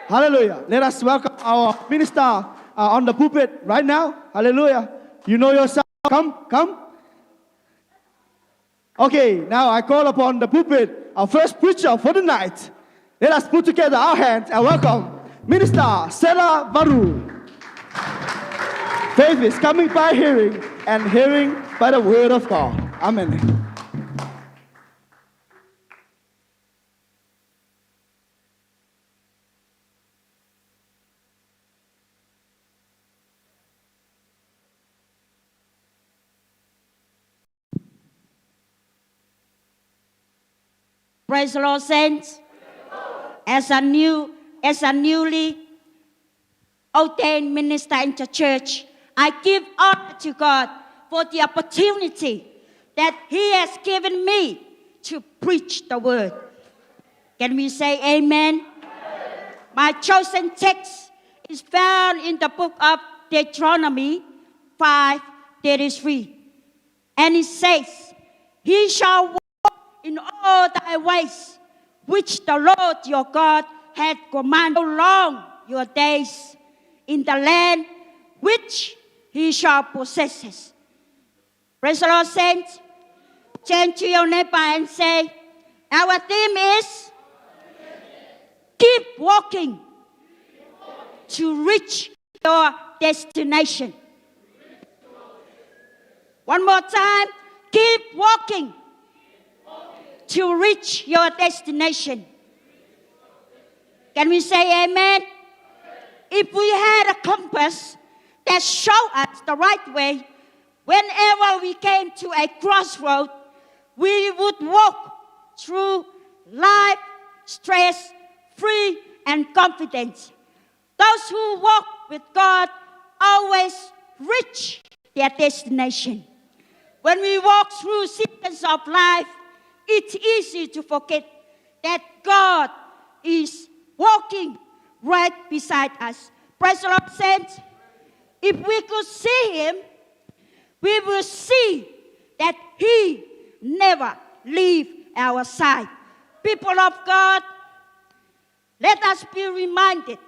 Hallelujah. Let us welcome our minister on the pulpit right now. Hallelujah. You know yourself. Come. Okay, now I call upon the pulpit, our first preacher for the night. Let us put together our hands and welcome Minister Sela Varu. Faith is coming by hearing, and hearing by the word of God. Amen. Praise the Lord, saints. As a newly ordained minister in the church, I give honor to God for the opportunity that He has given me to preach the word. Can we say amen? My chosen text is found in the book of Deuteronomy 5:33. And it says, He shall walk in all thy ways, which the Lord your God hath commanded long your days in the land which He shall possess. Praise the Lord, saints. Turn to your neighbor and say, our theme is keep walking to reach your destination. One more time, keep walking to reach your destination. Can we say amen? If we had a compass that showed us the right way, whenever we came to a crossroad, we would walk through life stress-free and confident. Those who walk with God always reach their destination. When we walk through seasons of life, it's easy to forget that God is walking right beside us. Praise the Lord, saints. If we could see Him, we will see that He never leaves our side. People of God, let us be reminded,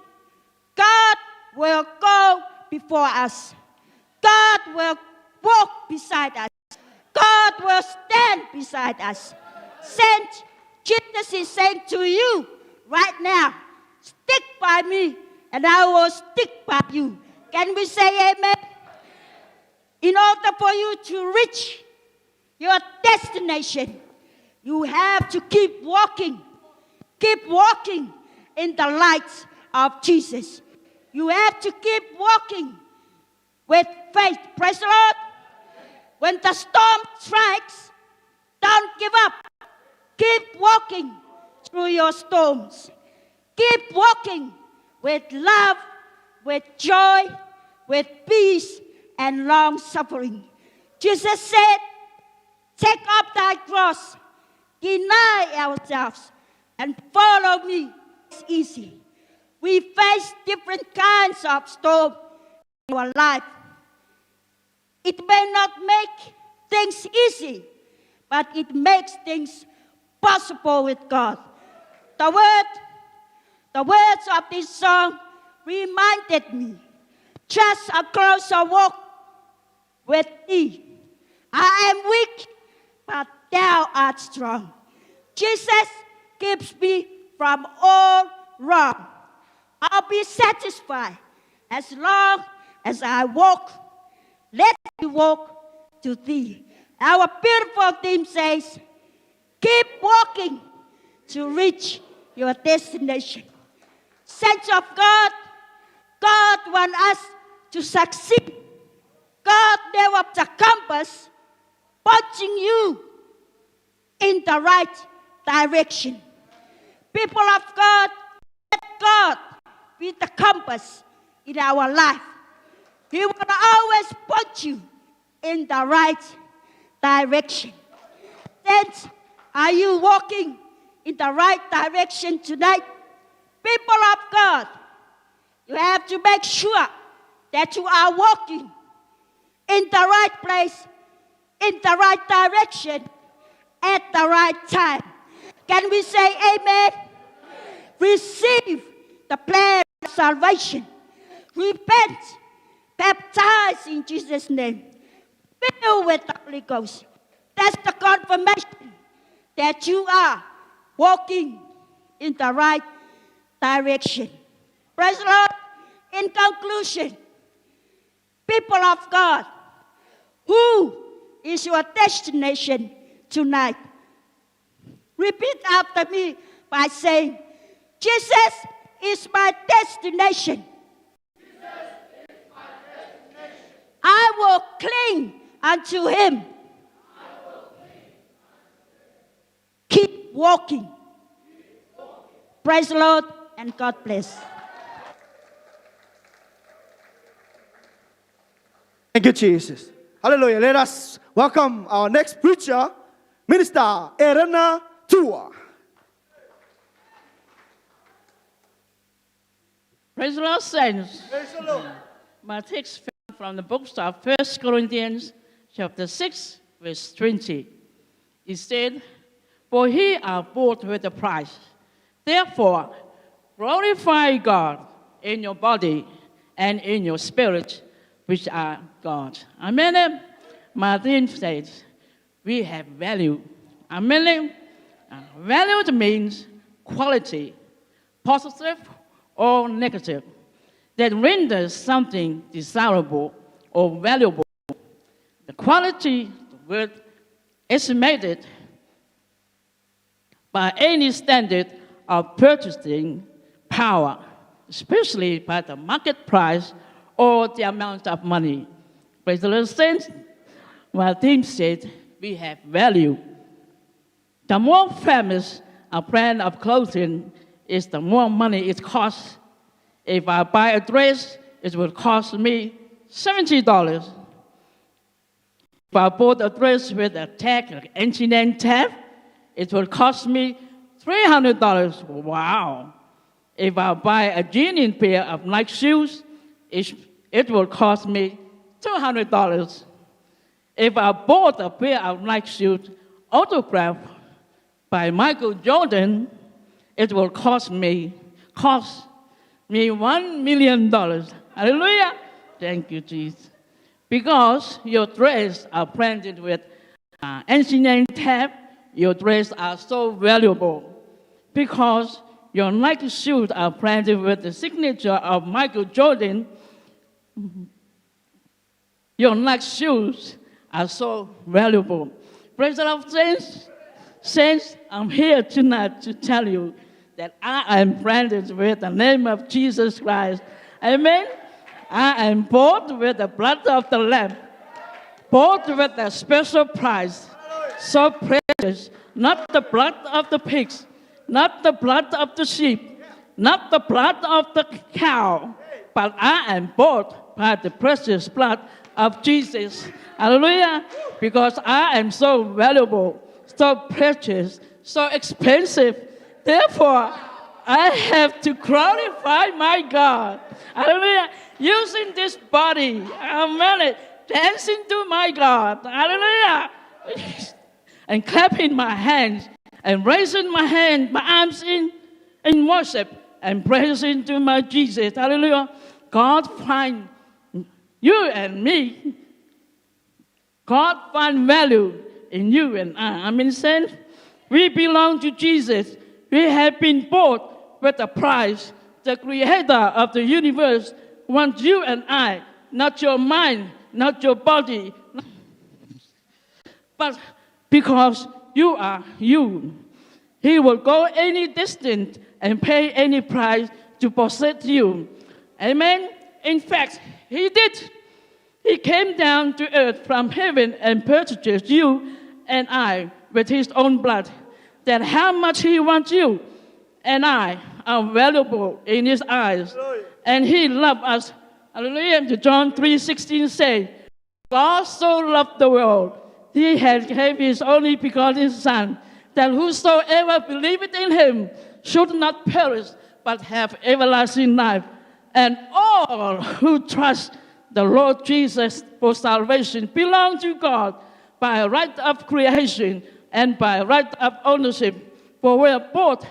God will go before us. God will walk beside us. God will stand beside us. Saint, Jesus is saying to you, right now. Stick by me, and I will stick by you. Can we say amen? In order for you to reach your destination, you have to keep walking in the light of Jesus. You have to keep walking with faith. Praise the Lord. When the storm strikes, don't give up. Keep walking through your storms. Keep walking with love, with joy, with peace, and long suffering. Jesus said, take up thy cross, deny ourselves, and follow me. It's easy. We face different kinds of storm in our life. It may not make things easy, but it makes things possible with God. The words of this song reminded me, just a closer walk with thee. I am weak, but thou art strong. Jesus keeps me from all wrong. I'll be satisfied as long as I walk. Let me walk to thee. Our beautiful theme says, keep walking to reach your destination. Saints of God, God wants us to succeed. God develops a compass pointing you in the right direction. People of God, let God be the compass in our life. He will always point you in the right direction. Then, are you walking in the right direction tonight? People of God, you have to make sure that you are walking in the right place, in the right direction, at the right time. Can we say amen? Receive the plan of salvation. Repent, baptize in Jesus' name. Fill with the Holy Ghost. That's the confirmation that you are walking in the right direction. Praise the Lord. In conclusion, people of God, who is your destination tonight? Repeat after me by saying, Jesus is my destination. I will cling unto him. Keep walking. Praise the Lord and God bless. Thank you, Jesus. Hallelujah. Let us welcome our next preacher, Minister Erena Tua. Praise the Lord, saints. Praise the Lord. My text from the book of 1 Corinthians chapter 6, verse 20. It said, for he are bought with a price. Therefore, glorify God in your body and in your spirit, which are God. Amen. Martin says, we have value. Amen. Value means quality, positive or negative, that renders something desirable or valuable. The quality word estimated by any standard of purchasing power, especially by the market price or the amount of money. Praise the Lord, saints. My team said we have value. The more famous a brand of clothing is, the more money it costs. If I buy a dress, it will cost me $70. If I bought a dress with a tag, like engineering tag, it will cost me $300. Wow. If I buy a genuine pair of Nike shoes, it will cost me $200. If I bought a pair of Nike shoes autographed by Michael Jordan, it will cost me $1 million. Hallelujah. Thank you, Jesus. Because your dress are branded with engineering tab, your dress are so valuable. Because Your Nike shoes are branded with the signature of Michael Jordan. Your Nike shoes are so valuable. Praise the Lord, saints. Saints, I'm here tonight to tell you that I am branded with the name of Jesus Christ. Amen. I am bought with the blood of the Lamb, bought with a special price, so precious, not the blood of the pigs, not the blood of the sheep, not the blood of the cow, but I am bought by the precious blood of Jesus. Hallelujah. Because I am so valuable, so precious, so expensive. Therefore, I have to glorify my God. Hallelujah. Using this body, amen, dancing to my God. Hallelujah. And clapping my hands and raising my hand, my arms in worship and praising to my Jesus. Hallelujah. God find you and me. God find value in you and I. Amen, saints. We belong to Jesus. We have been bought with a price. The creator of the universe wants you and I, not your mind, not your body, but because you are you. He will go any distance and pay any price to possess you. Amen. In fact, he did. He came down to earth from heaven and purchased you and I with his own blood. That how much he wants you and I are valuable in his eyes. And he loved us. Hallelujah. John 3:16 says, God so loved the world, he had gave his only begotten Son, that whosoever believeth in him should not perish, but have everlasting life. And all who trust the Lord Jesus for salvation belong to God by right of creation and by right of ownership. For we are bought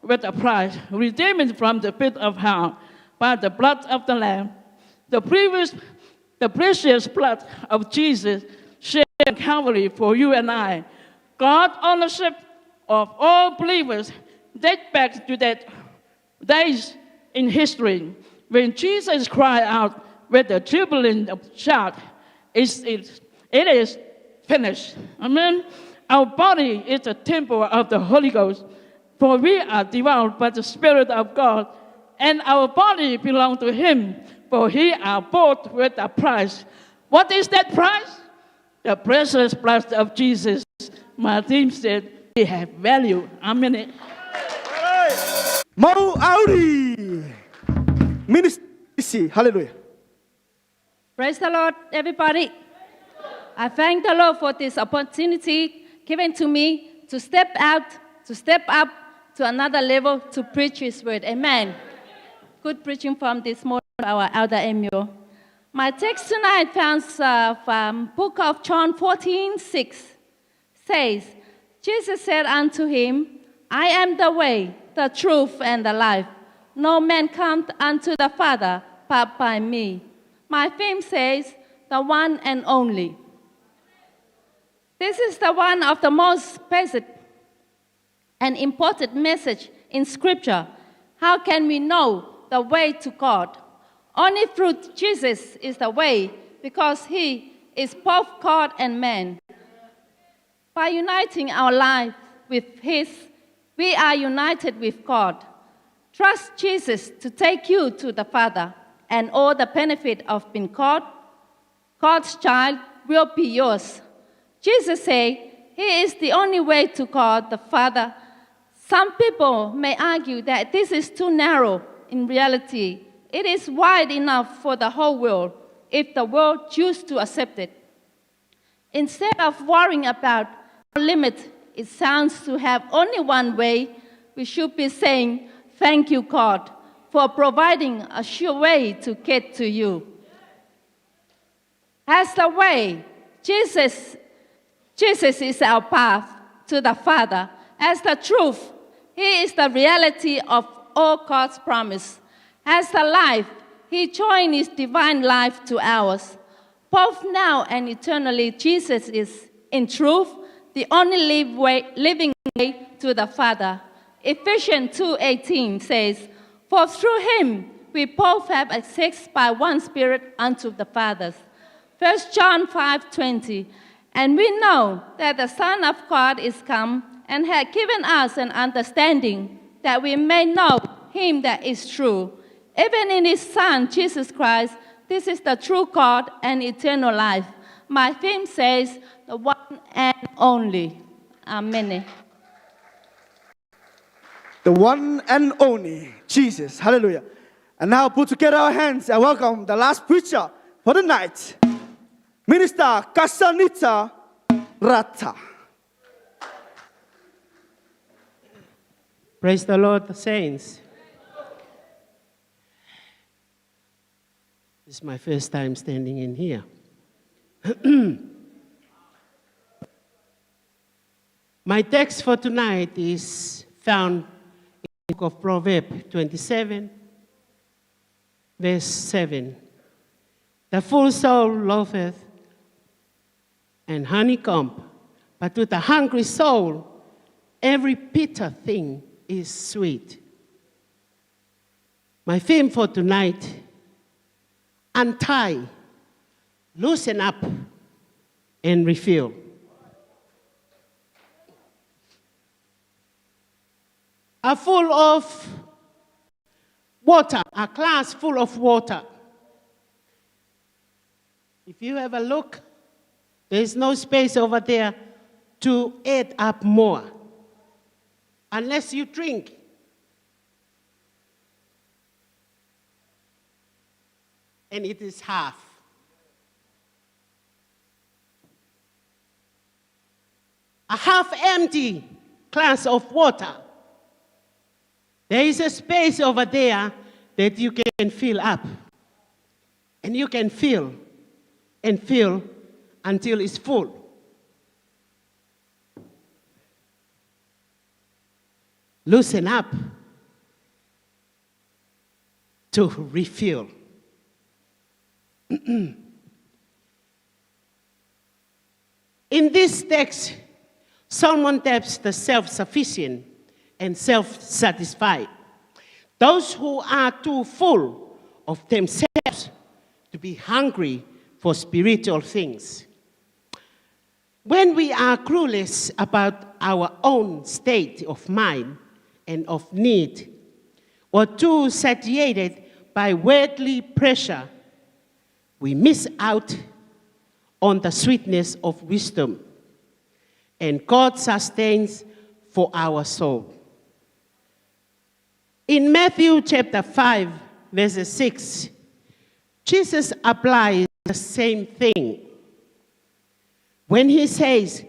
with a price, redeemed from the pit of hell by the blood of the Lamb. The precious blood of Jesus shed on Calvary for you and I. God's ownership of all believers dates back to that days in history when Jesus cried out with a jubilant shout, it is finished. Amen. Our body is a temple of the Holy Ghost, for we are devoured by the Spirit of God, and our body belongs to him, for he are bought with a price. What is that price? The precious blood of Jesus. My team said they have value. Amen. Mouauri. Ministry. Hallelujah. Praise the Lord, everybody. I thank the Lord for this opportunity given to me to step out, to step up to another level to preach his word. Amen. Good preaching from this morning, our elder Emile. My text tonight comes from book of John 14:6. Says, Jesus said unto him, I am the way, the truth, and the life. No man comes unto the Father but by me. My theme says, the one and only. This is the one of the most basic and important message in Scripture. How can we know the way to God? Only through Jesus is the way, because he is both God and man. By uniting our life with his, we are united with God. Trust Jesus to take you to the Father, and all the benefit of being God's child will be yours. Jesus said, he is the only way to God the Father. Some people may argue that this is too narrow. In reality, it is wide enough for the whole world if the world chooses to accept it. Instead of worrying about our limit, it sounds to have only one way. We should be saying, thank you, God, for providing a sure way to get to you. As the way, Jesus is our path to the Father. As the truth, he is the reality of all God's promise. As the life, he joined his divine life to ours. Both now and eternally, Jesus is, in truth, the only living way to the Father. Ephesians 2:18 says, "For through him we both have access by one Spirit unto the Father." 1 John 5:20, "And we know that the Son of God is come and hath given us an understanding that we may know him that is true, even in his Son, Jesus Christ. This is the true God and eternal life." My theme says, the one and only. Amen. The one and only Jesus. Hallelujah. And now put together our hands and welcome the last preacher for the night, Minister Kasanita Rata. Praise the Lord, saints. This is my first time standing in here. My text for tonight is found in the book of Proverbs 27, verse 7. "The full soul loveth and honeycomb, but to the hungry soul every bitter thing is sweet." My theme for tonight: untie, loosen up, and refill. A full of water, a glass full of water. If you have a look, there is no space over there to add up more, unless you drink. And it is half. A half-empty glass of water. There is a space over there that you can fill up. And you can fill and fill until it's full. Loosen up to refill. In this text, someone taps the self-sufficient and self-satisfied. Those who are too full of themselves to be hungry for spiritual things. When we are clueless about our own state of mind and of need, or too satiated by worldly pressure, we miss out on the sweetness of wisdom, and God sustains for our soul. In Matthew chapter 5, verse 6, Jesus applies the same thing when he says,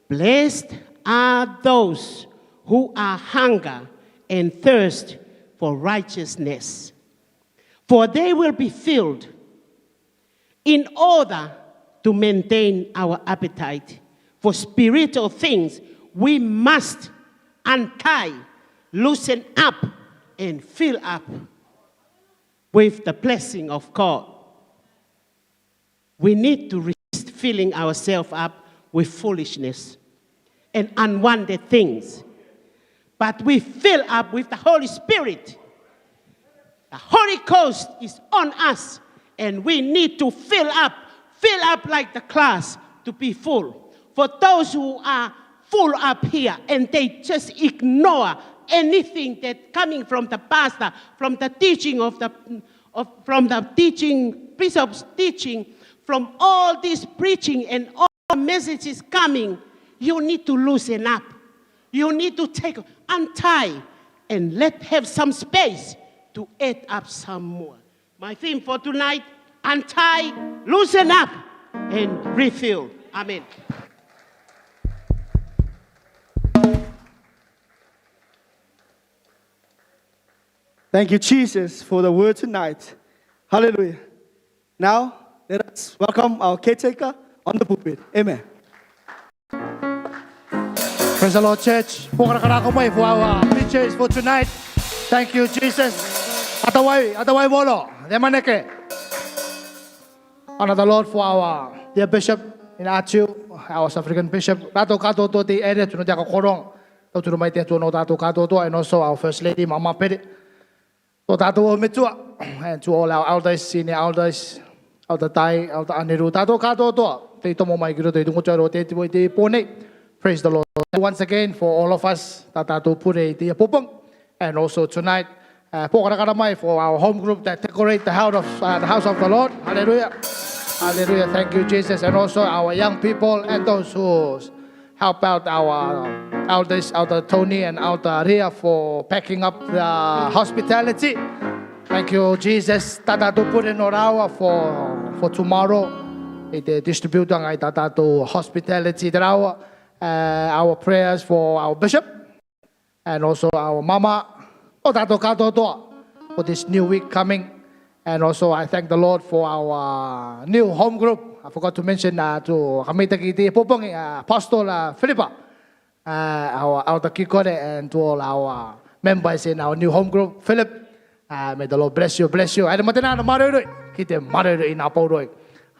"Blessed are those who are hunger and thirst for righteousness, for they will be filled." In order to maintain our appetite for spiritual things, we must untie, loosen up, and fill up with the blessing of God. We need to resist filling ourselves up with foolishness and unwanted things, but we fill up with the Holy Spirit. The Holy Ghost is on us, and we need to fill up like the glass to be full. For those who are full up here and they just ignore anything that coming from the pastor, from the teaching from the teaching, bishop's teaching, from all this preaching and all the messages coming, you need to loosen up. You need to untie and have some space to add up some more. My theme for tonight: untie, loosen up, and refill. Amen. Thank you, Jesus, for the word tonight. Hallelujah. Now, let us welcome our caretaker on the pulpit. Amen. Praise the Lord, church. For our preachers for tonight. Thank you, Jesus. Atawai wolo. Demaneke. Honor the Lord for our dear bishop in Atiu, our South African bishop. Rato kato to the area to Nodiako Korong. Tau turu mai te atua no tātou katoa, and also our First Lady, Mama Pere. Tō tātou o metua, and to all our elders, senior elders, Elder Tai, Elder Aniru, tātou katoa, te tomo mai kiro te tungocharo te tiwoi te pone. Praise the Lord. Once again, for all of us, tātou pure te popong, and also tonight, pōkarakara mai for our home group that decorate the house of the Lord. Hallelujah. Hallelujah. Thank you, Jesus. And also our young people and those who help out our elders, Elder Tony and Elder Ria for packing up the hospitality. Thank you, Jesus. Tātou pure no rawa for tomorrow. Ite distribute ang tātou hospitality rawa. Our prayers for our bishop and also our mama. For this new week coming. And also I thank the Lord for our new home group. I forgot to mention to Kasanita Rata, Apostle Philippa, our Elder Kikore, and to all our members in our new home group. Philip, may the Lord bless you, bless you.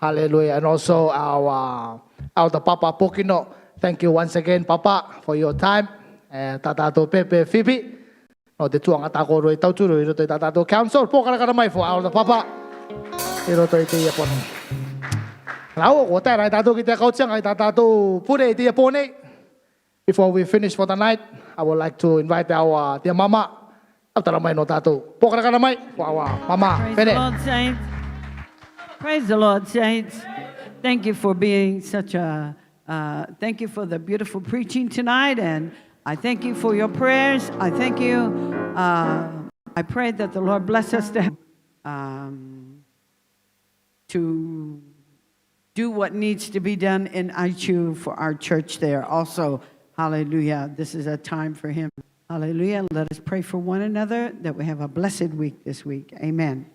Hallelujah. And also our Elder Papa Pokino. Thank you once again, Papa, for your time. Tatato Pepe Phoebe. No, te tuanga tako roi tau turu, i roto i tātātou council, pōkarakara mai for our papa, i roto i te iapone. Rau, o tērai tātou ki te kautianga i tātātou pure i te iapone. Before we finish for the night, I would like to invite our dear mama, autara mai no tātou, pōkarakara mai for our mama. Praise the Lord, saints. Praise the Lord, saints. Thank you for being such a, thank you for the beautiful preaching tonight, and I thank you for your prayers. I thank you. I pray that the Lord bless us to do what needs to be done in Aichu for our church there. Also, hallelujah. This is a time for him. Hallelujah. Let us pray for one another that we have a blessed week this week. Amen.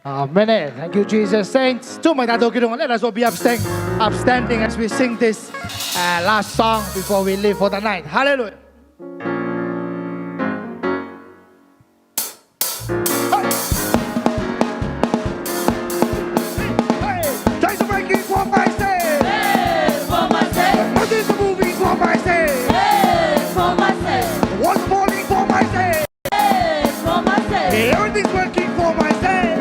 Amen. Thank you, Jesus. Saints, let us all be upstanding as we sing this last song before we leave for the night. Hallelujah. Everything's working for my sake.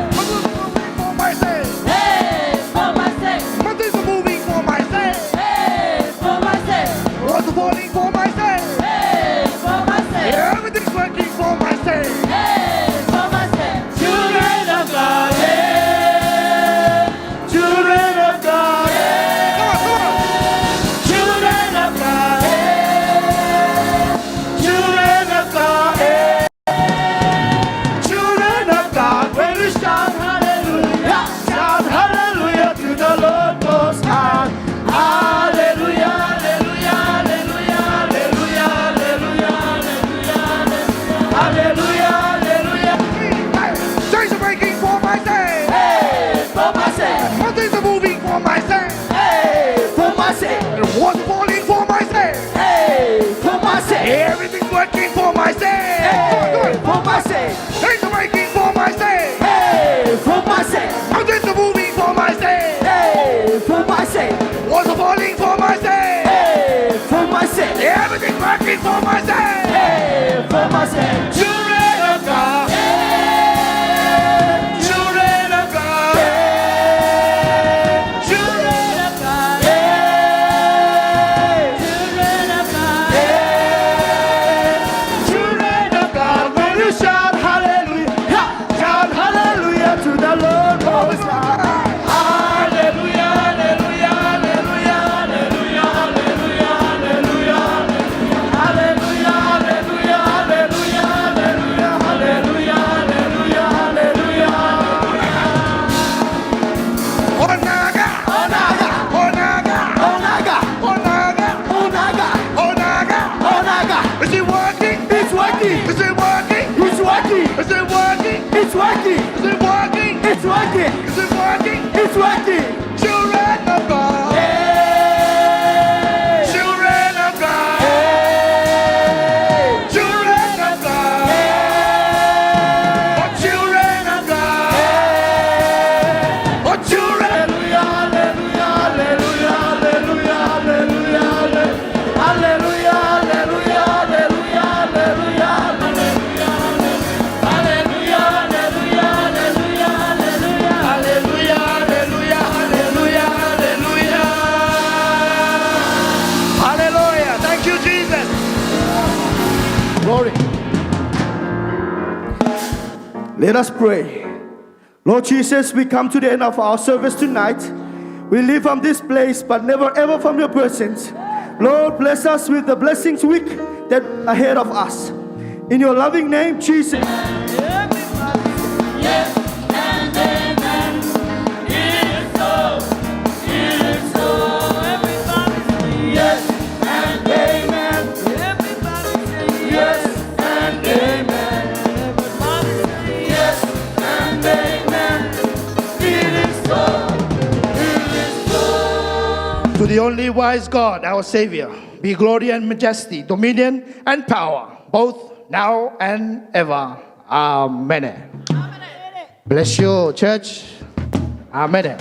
Hey, for my sake. Moving for my sake. Hey, for my sake. Mountains are moving for my sake. Hey, for my sake. Walls are falling for my sake. Hey, for my sake. Everything's working for my sake. Hey, for my sake. Children of God. Hey. Children of God. Hey. Come on. Children of God. Hey. Children of God. Hey. Shout hallelujah to the Lord Most High. Hallelujah, hallelujah, hallelujah, hallelujah, hallelujah, hallelujah, hallelujah, hallelujah. Chains are breaking for my sake. Hey, for my sake. Mountains are moving for my sake. Hey, for my sake. Walls are falling for my sake. Hey, for my sake. Everything's working for my sake. Hey, for my sake. Chains are breaking for my sake. For my sake. Mountains are moving for my sake. Hey, for my sake. Walls are falling for my sake. Hey, for my sake. Everything's working for my sake. Hey, for my sake. Children of God. Hey, children of God. Hey, children of God. Hey, children of God. Hey, children of God. When you shout hallelujah, shout hallelujah to the Lord Most High. Hallelujah, hallelujah, hallelujah, hallelujah, hallelujah, hallelujah, hallelujah, hallelujah, hallelujah, hallelujah, hallelujah, hallelujah, hallelujah. Onaga, onaga, onaga, onaga, onaga, onaga, onaga, onaga. Is it working? It's working. Is it working? It's working. Is it working? It's working. Is it working? It's working. Is it working? It's working. Children of God. Hey. Children of God. Hey. Children of God. Hey. Oh, children of God. Hey. Oh, children. Hallelujah, hallelujah, hallelujah, hallelujah, hallelujah, hallelujah. Let us pray. Lord Jesus, we come to the end of our service tonight. We leave from this place, but never ever from your presence. Lord, bless us with the blessings week that ahead of us. In your loving name, Jesus. Yes and amen. It is so. It is so. Everybody say yes and amen. Everybody say yes and amen. Everybody say yes and amen. It is so. It is so. To the only wise God, our Savior, be glory and majesty, dominion and power, both now and ever. Amen. Bless you, church. Amen.